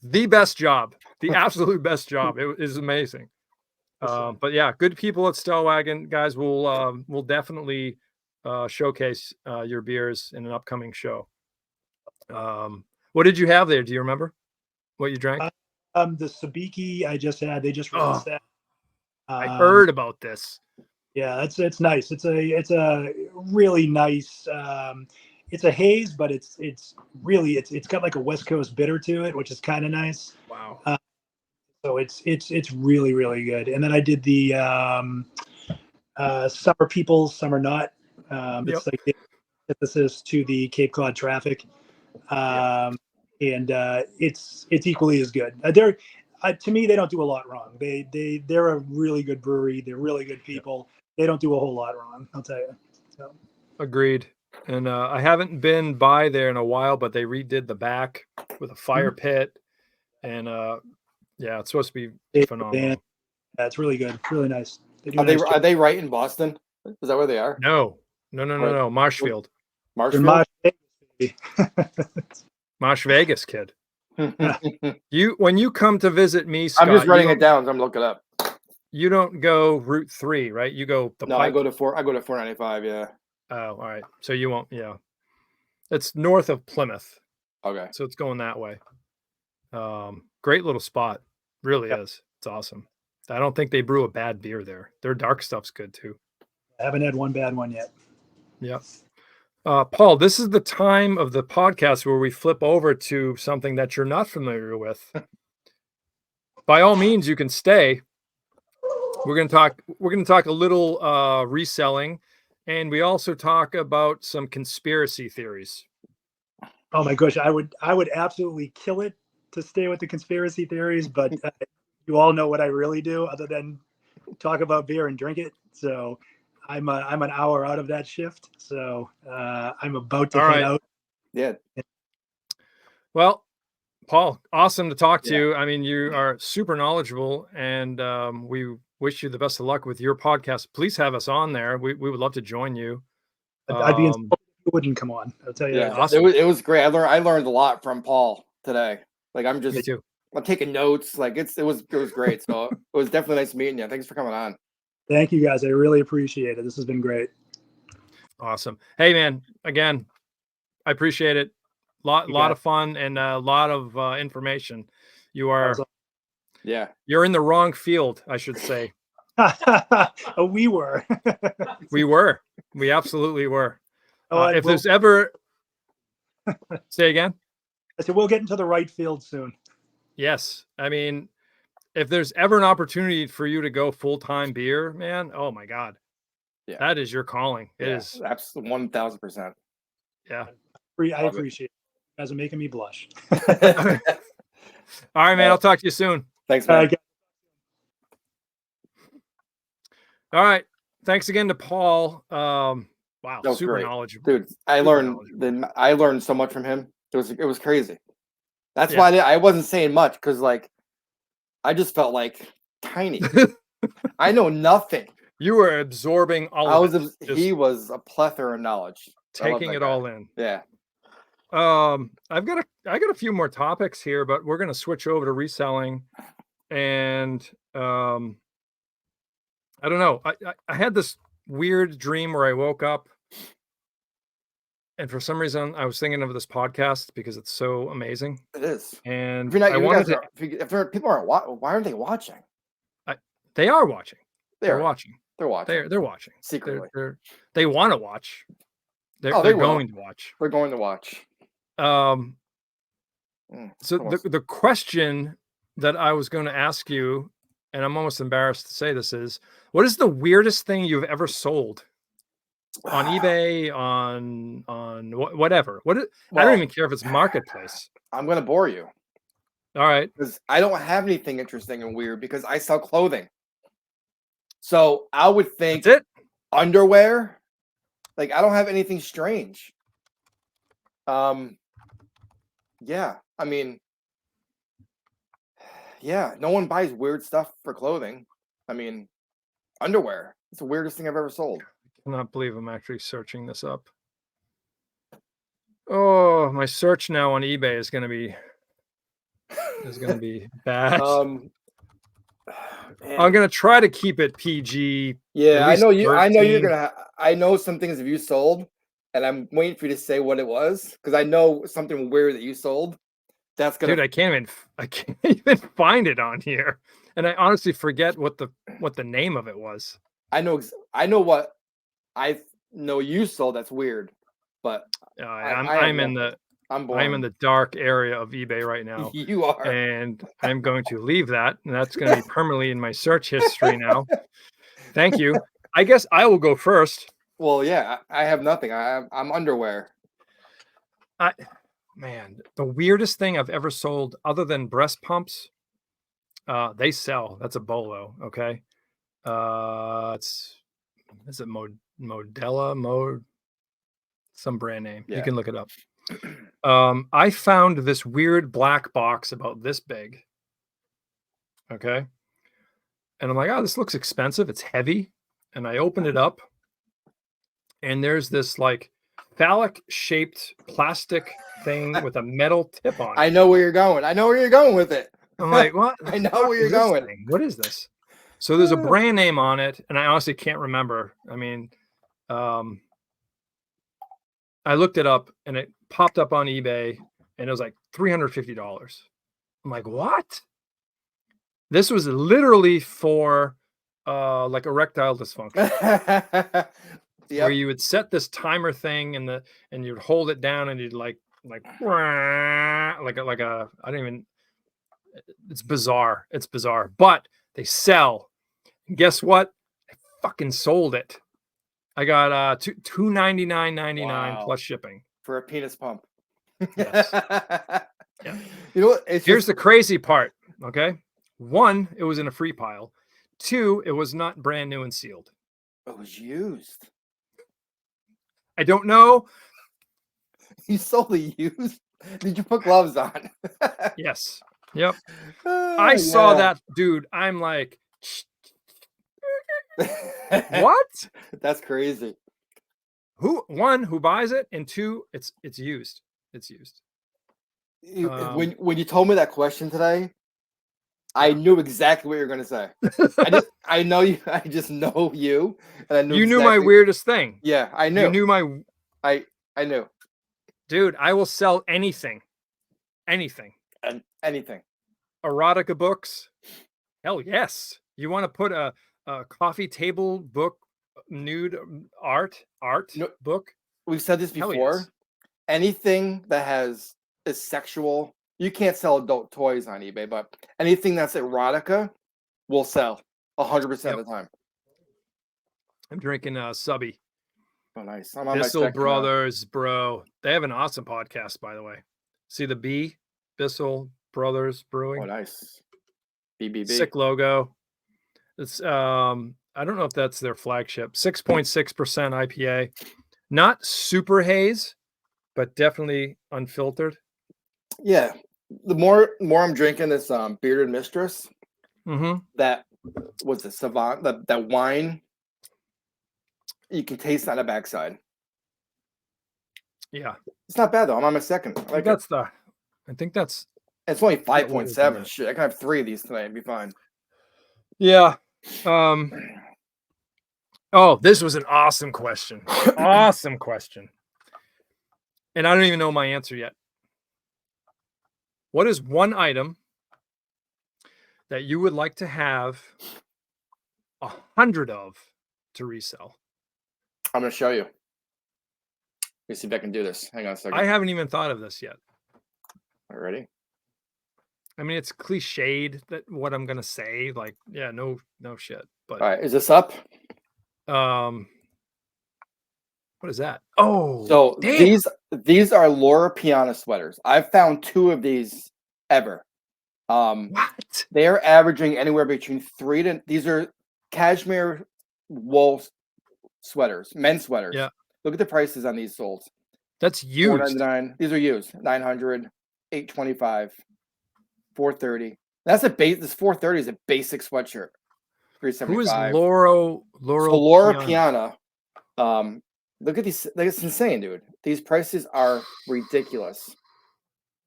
the best job, the absolute best job. It is amazing. But yeah, good people at Stellwagen, guys. We'll definitely showcase your beers in an upcoming show. What did you have there? Do you remember what you drank? The Sabiki I just had. They just released that. I heard about this. Yeah, it's nice. It's a really nice. It's a haze, but it's got like a West Coast bitter to it, which is kind of nice. Wow. So it's really, really good. And then I did the Summer People, Summer Not. It's like the antithesis to the Cape Cod Traffic, and it's equally as good. To me, they don't do a lot wrong. They're a really good brewery. They're really good people. They don't do a whole lot wrong, I'll tell you. So. Agreed. And I haven't been by there in a while, but they redid the back with a fire pit, and yeah, it's supposed to be phenomenal. Yeah, it's really good. Really nice. Are they right in Boston? Is that where they are? No. Marshfield. Marshfield? Marsh Vegas, kid. When you come to visit me, Scott, I'm just writing it down. So I'm looking it up. You don't go Route 3, right? You go the No, Pike? I go to 495. Yeah. Oh, all right. So you won't. Yeah, it's north of Plymouth. Okay. So it's going that way. Great little spot. Really is. It's awesome. I don't think they brew a bad beer there. Their dark stuff's good too. I haven't had one bad one yet. Yeah. Paul, this is the time of the podcast where we flip over to something that you're not familiar with. By all means, you can stay. We're going to talk a little reselling, and we also talk about some conspiracy theories. Oh my gosh, I would absolutely kill it to stay with the conspiracy theories, but you all know what I really do other than talk about beer and drink it. So I'm an hour out of that shift. So I'm about to head out. Yeah. Well, Paul, awesome to talk to you. I mean, you are super knowledgeable, and we wish you the best of luck with your podcast. Please have us on there. We would love to join you. I'd be insulted if you wouldn't come on. I'll tell you. Yeah, awesome. It was great. I learned a lot from Paul today. Like I'm taking notes. Like it was great. So it was definitely nice meeting you. Thanks for coming on. Thank you guys. I really appreciate it. This has been great. Awesome. Hey man, again, I appreciate it. Lot of fun and a lot of information. You are, you're in the wrong field, I should say. We were. We absolutely were. If there's ever, say again. I said we'll get into the right field soon. Yes, I mean, if there's ever an opportunity for you to go full-time beer, man, oh my God, Yeah. That is your calling. It Yeah, is. that's 1000%. Yeah. I appreciate it. You guys are making me blush. All right, man. I'll talk to you soon. Thanks, man. All right. Thanks again to Paul. Wow, That was super great. knowledgeable. Dude, I learned so much from him. It was crazy. That's why I wasn't saying much, because like I just felt like tiny. I know nothing. You were absorbing all of it. He was a plethora of knowledge. Taking it all in. Yeah. I got a few more topics here, but we're gonna switch over to reselling. And I don't know. I had this weird dream where I woke up, and for some reason I was thinking of this podcast because it's so amazing. It is. And if people aren't why aren't they watching? They are watching. They're watching. They're watching. They're watching Secretly. They want to watch. They're going to watch. They're going to watch. So the question that I was going to ask you, and I'm almost embarrassed to say this, is what is the weirdest thing you've ever sold on eBay, on whatever? I don't even care if it's marketplace. I'm going to bore you. All right. Because I don't have anything interesting and weird because I sell clothing. So I would think That's it? Underwear. Like I don't have anything strange. Yeah. I mean, yeah, no one buys weird stuff for clothing. I mean, underwear. It's the weirdest thing I've ever sold. I cannot believe I'm actually searching this up. Oh, my search now on eBay is going to be bad. Man. I'm going to try to keep it PG. Yeah, I know you're going to I know some things that you sold, and I'm waiting for you to say what it was because I know something weird that you sold. That's gonna. Dude, I can't even find it on here, and I honestly forget what the name of it was. I know what I know you sold. That's weird, but I'm in the dark area of eBay right now. You are, and I'm going to leave that, and that's going to be permanently in my search history now. Thank you. I guess I will go first. Well, yeah, I have nothing. I'm underwear. Man, the weirdest thing I've ever sold, other than breast pumps, they sell. That's a bolo. Okay, is it Modella? Some brand name. Yeah. You can look it up. I found this weird black box about this big. Okay, and I'm like, oh, this looks expensive. It's heavy, and I open it up, and there's this like phallic shaped plastic thing with a metal tip on it. I know where you're going. I know where you're going with it. I'm like, what? I know where you're going. What is this? So there's a brand name on it, and I honestly can't remember. I mean, I looked it up, and it popped up on eBay, and it was like $350. I'm like, what? This was literally for like erectile dysfunction. Yep. Where you would set this timer thing and you'd hold it down and you'd like I don't even. It's bizarre. It's bizarre, but they sell. And guess what? I fucking sold it. I got $299.99 plus shipping for a penis pump. Yes. Yeah. You know what? Here's the crazy part. Okay, 1, it was in a free pile. 2, it was not brand new and sealed. It was used. I don't know. You sold the used? Did you put gloves on? Yes. Yep. I saw that, dude. I'm like, what? That's crazy. One, who buys it, and 2, it's used. It's used. When you told me that question today, I knew exactly what you're going to say. I know you. I just know you, and I knew you knew my weirdest thing. Yeah, I knew. You knew my. I knew. Dude, I will sell anything. Anything. Anything. Erotica books. Hell yes. You want to put a coffee table book, nude art book? We've said this before. Yes. Anything that is sexual. You can't sell adult toys on eBay, but anything that's erotica will sell 100% of the time. I'm drinking Subby. Oh, nice. I'm on my Bissell second. Brothers, bro. They have an awesome podcast, by the way. See the B? Bissell Brothers Brewing. Oh, nice. BBB. Sick logo. It's I don't know if that's their flagship. 6.6% IPA. Not super haze, but definitely unfiltered. Yeah. The more I'm drinking this Bearded Mistress, that was the Savant, that wine, you can taste on the backside. Yeah. It's not bad though. I'm on my second. I like it. I think that's It's only what it 5.7. is. Shit, I can have 3 of these tonight and be fine. Yeah. Oh, this was an awesome question. Awesome question. And I don't even know my answer yet. What is one item that you would like to have 100 of to resell? I'm going to show you. Let me see if I can do this. Hang on a second. I haven't even thought of this yet. All right, ready? I mean, it's cliched that what I'm going to say. Like, yeah, no shit. But all right, is this up? What is that? Oh, so damn. these are Laura Piana sweaters. I've found 2 of these ever. What? They're averaging anywhere between 3 to. These are cashmere wool sweaters, men's sweaters. Yeah. Look at the prices on these sold. That's used. $4.99. These are used. $900, $825, $430. That's a base. This $430 is a basic sweatshirt. $375. Who is Laura So Laura Piana. Look at these. Like, it's insane, dude. These prices are ridiculous.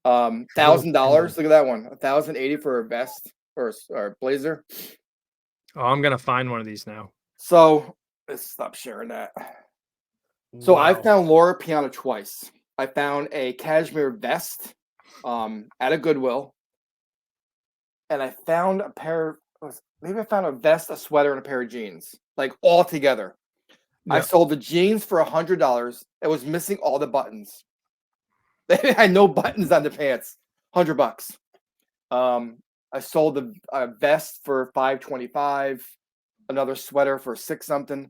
$1,000. Look at that one. $1,080 for a vest or a blazer. Oh, I'm gonna find one of these now. So let's stop sharing that. So Wow. I found Laura Piana twice. I found a cashmere vest at a Goodwill. And I found a pair of, maybe I found a vest, a sweater, and a pair of jeans. Like all together. Yeah. I sold the jeans for $100. It was missing all the buttons. They had no buttons on the pants. $100. I sold the vest for $525. Another sweater for $6 something.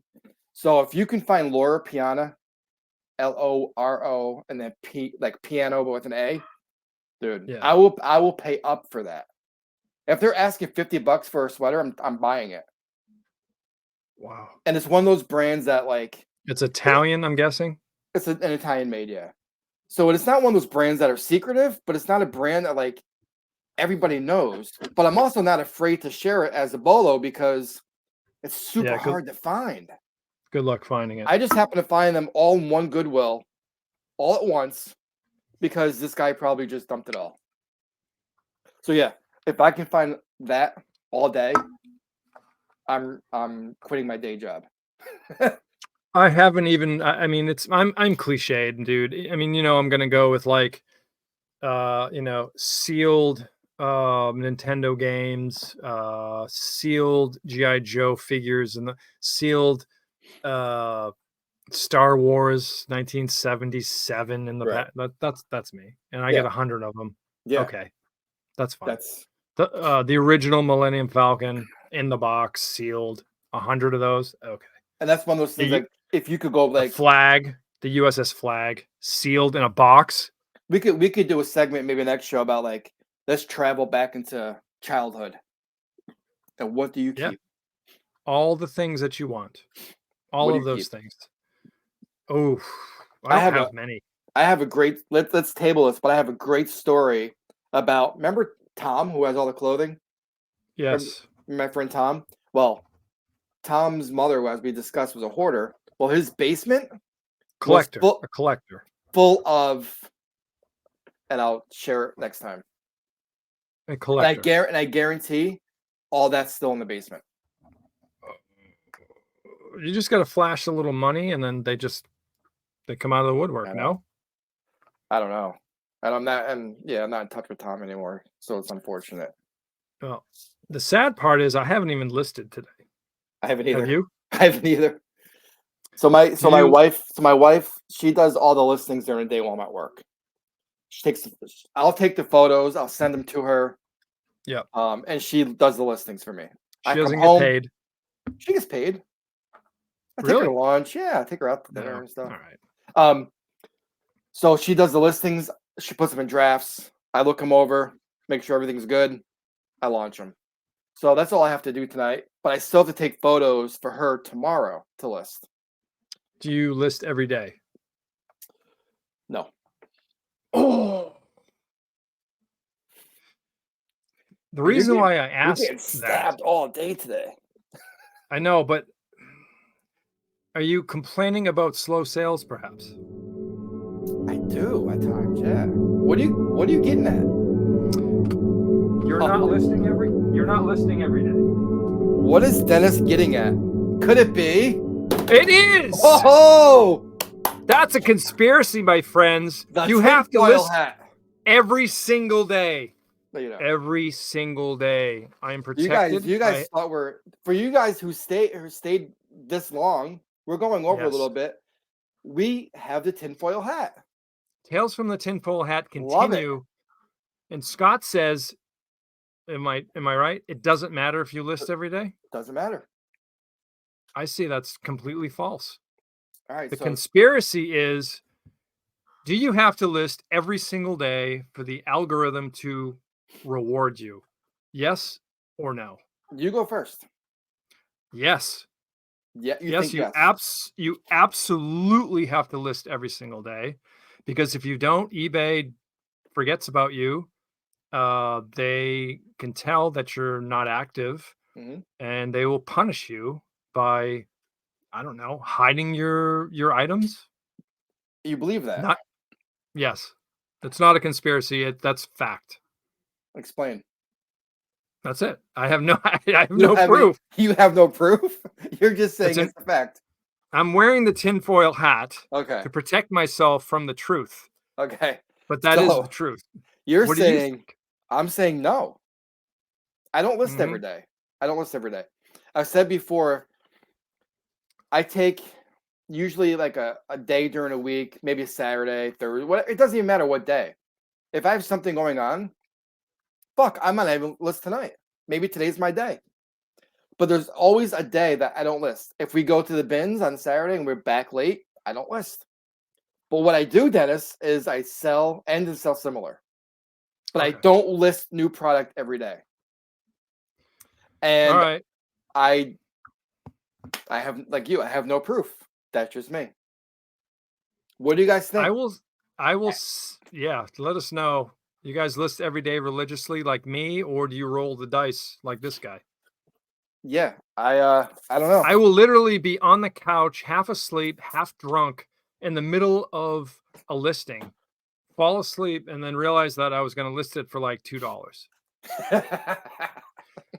So if you can find Laura Piana, LORO, and then P like piano but with an A, dude, yeah. I will pay up for that. If they're asking $50 for a sweater, I'm buying it. Wow. And it's one of those brands that like it's Italian, I'm guessing. It's an Italian made, yeah. So it's not one of those brands that are secretive, but it's not a brand that like everybody knows. But I'm also not afraid to share it as a bolo because it's super hard to find. Good luck finding it. I just happen to find them all in one Goodwill, all at once, because this guy probably just dumped it all. So yeah, if I can find that all day, I'm quitting my day job. I haven't even. I mean, I'm cliched, dude. I mean, I'm gonna go with like, sealed Nintendo games, sealed G.I. Joe figures, and the sealed Star Wars 1977 in the back. That's me, and I get 100 of them. Yeah, okay, that's fine. That's the original Millennium Falcon in the box, sealed. 100 of those. Okay, and that's one of those things. Like, if you could go like the USS Flag, sealed in a box. We could do a segment maybe next show about like let's travel back into childhood. And what do you keep? All the things that you want. All of those things. Oh, I don't have many. I have a great let's table this, but I have a great story about remember Tom who has all the clothing? Yes. My friend Tom. Well, Tom's mother, as we discussed, was a hoarder. Well, his basement a collector full of, and I'll share it next time. A collector. And I guarantee all that's still in the basement. You just got to flash a little money, and then they come out of the woodwork. No, I don't know, and I'm not in touch with Tom anymore, so it's unfortunate. Well, the sad part is I haven't even listed today. I haven't either. Have you? I haven't either. So my wife, she does all the listings during the day while I'm at work. I'll take the photos, I'll send them to her. Yeah. And she does the listings for me. She doesn't get paid. She gets paid. I take her Really? to lunch. Yeah, I take her out to dinner No. and stuff. All right. So she does the listings. She puts them in drafts. I look them over, make sure everything's good. I launch them. So that's all I have to do tonight. But I still have to take photos for her tomorrow to list. Do you list every day? No. Oh. The reason why I You're asked getting stabbed all day today. I know, but are you complaining about slow sales, perhaps? I do at times, yeah. What are you getting at? You're not listing every day. What is Dennis getting at? Could it be? It is. Oh, That's a conspiracy, my friends. the You have to tinfoil list hat. every single day. But, you know, Every single day. I am protected. you guys thought for you guys who stayed this long, we're going over a Yes. little bit. We have the tinfoil hat. Tales from the Tinfoil Hat Love it. continue. And Scott says, am I right? It doesn't matter if you list every day. Doesn't matter. I see that's completely false. All right. The So conspiracy is, do you have to list every single day for the algorithm to reward you? Yes or no? you go first. Yes. Yeah. You absolutely have to list every single day, because if you don't, eBay forgets about you. They can tell that you're not active, Mhm. and they will punish you by, I don't know, hiding your items. You believe that? Not Yes. It's not a conspiracy. That's fact. Explain. That's it. I have no You have proof. You have no proof. You're just saying It's it's a fact. I'm wearing the tinfoil hat Okay. to protect myself from the truth, Okay. but that is So, the truth. You're What do you saying think? I'm saying no. I don't list Mhm. every day. I don't list every day. I've said before, I take usually like a day during a week, maybe a Saturday, Thursday. It doesn't even matter what day. If I have something going on, I might not even list tonight. Maybe today's my day. But there's always a day that I don't list. If we go to the bins on Saturday and we're back late, I don't list. But what I do, Dennis, is I sell and sell similar. But I Okay. don't list new product every day. And All right. I have, like you, I have no proof. That's just me. What do you guys think? Yeah, let us know. You guys list every day religiously like me, or do you roll the dice like this guy? Yeah, I don't know. I will literally be on the couch, half asleep, half drunk, in the middle of a listing, fall asleep, and then realize that I was going to list it for like $2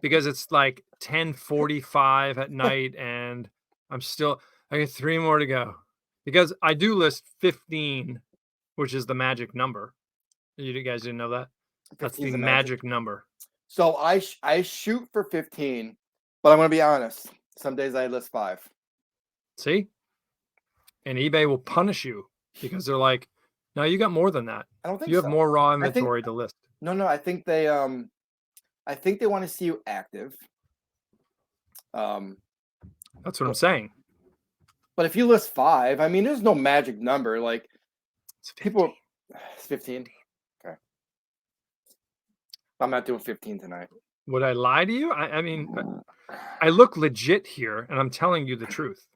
because it's like 10:45 at night, and I got 3 more to go, because I do list 15, which is the magic number. You guys didn't know that? That's 15 is the the magic number. So I shoot for 15, but I'm gonna be honest. Some days I list 5. See? And eBay will punish you because they're like, no, you got more than that. I don't think You have so. more raw inventory to list. No. I think they want to see you active. That's what I'm saying. But if you list 5, I mean, there's no magic number. Like It's 15. it's 15. Okay. I'm not doing 15 tonight. Would I lie to you? I mean, I look legit here, and I'm telling you the truth.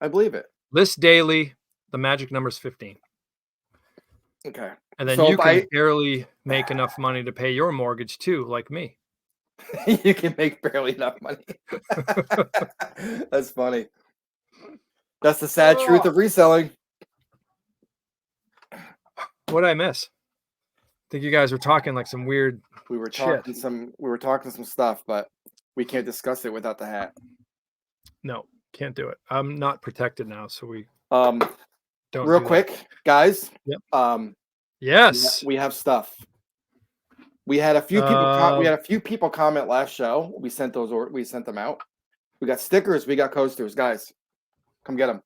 I believe it. List daily, the magic number is 15. Okay. And then So you if can barely make enough money to pay your mortgage too, like me. You can make barely enough money. That's funny. That's the sad truth of reselling. What did I miss? I think you guys were talking like some weird We were shit. talking some stuff, but we can't discuss it without the hat. No, can't do it. I'm not protected now, so we Don't real do quick, that. guys. Yep. Yes. We have stuff. We had a few people comment last show. We sent them out. We got stickers, we got coasters, guys. Come get them.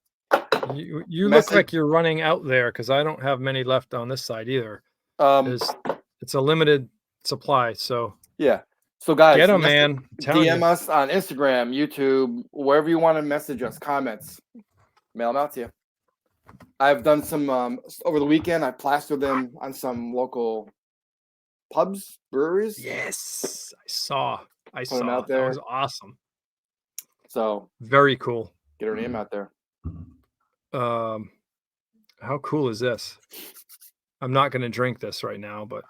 You look like you're running out there, because I don't have many left on this side either. It's a limited supply, so yeah. So guys, Get 'em, man. I'm telling DM you. us on Instagram, YouTube, wherever you want to message us, comments, mail them out to you. I've done some over the weekend. I plastered them on some local pubs, breweries. Yes, I saw. Put them out That there. was awesome. So Very cool. get her name out there. How cool is this? I'm not going to drink this right now, but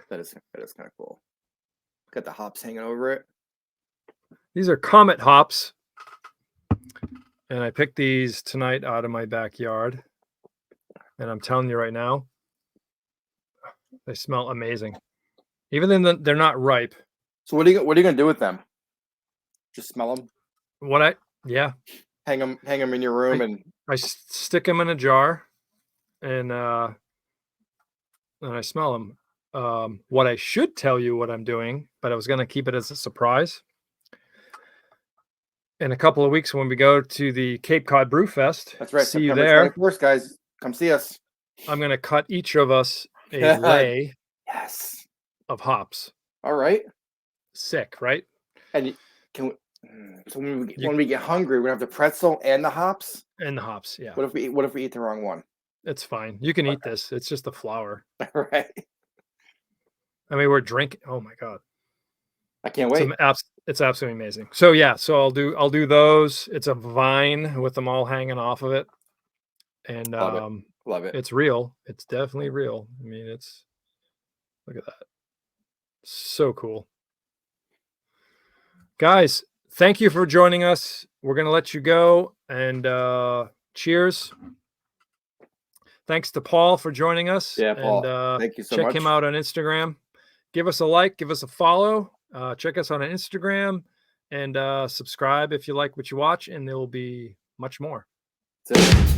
That is kind of cool. Got the hops hanging over it. these are Comet hops. And I picked these tonight out of my backyard. And I'm telling you right now, they smell amazing. Even then they're not ripe. So what are you gonna do with them? Just smell them. Hang Hang them in your room, and I stick them in a jar, and I smell them. What I should tell you what I'm doing, but I was going to keep it as a surprise. In a couple of weeks, when we go to the Cape Cod Brew Fest, that's right. See you September there. 21st, guys. Come see us. I'm going to cut each of us a lay Yes. of hops. All right. Sick, right? And so when we get hungry, we're gonna have the pretzel and the hops. And the hops, yeah. What if we eat the wrong one? It's fine. You can eat this. It's just the flour. All right. I mean, we're drinking. Oh my god. I can't wait. It's absolutely amazing. So yeah, I'll do those. It's a vine with them all hanging off of it. And Love it. It's real. It's definitely real. I mean, look at that. So cool. Guys, thank you for joining us. We're going to let you go, and cheers. Thanks to Paul for joining us. Yeah, Paul. And thank you so much. Check him out on Instagram. Give us a like, give us a follow. Check us out on Instagram, and subscribe if you like what you watch, and there will be much more. That's it.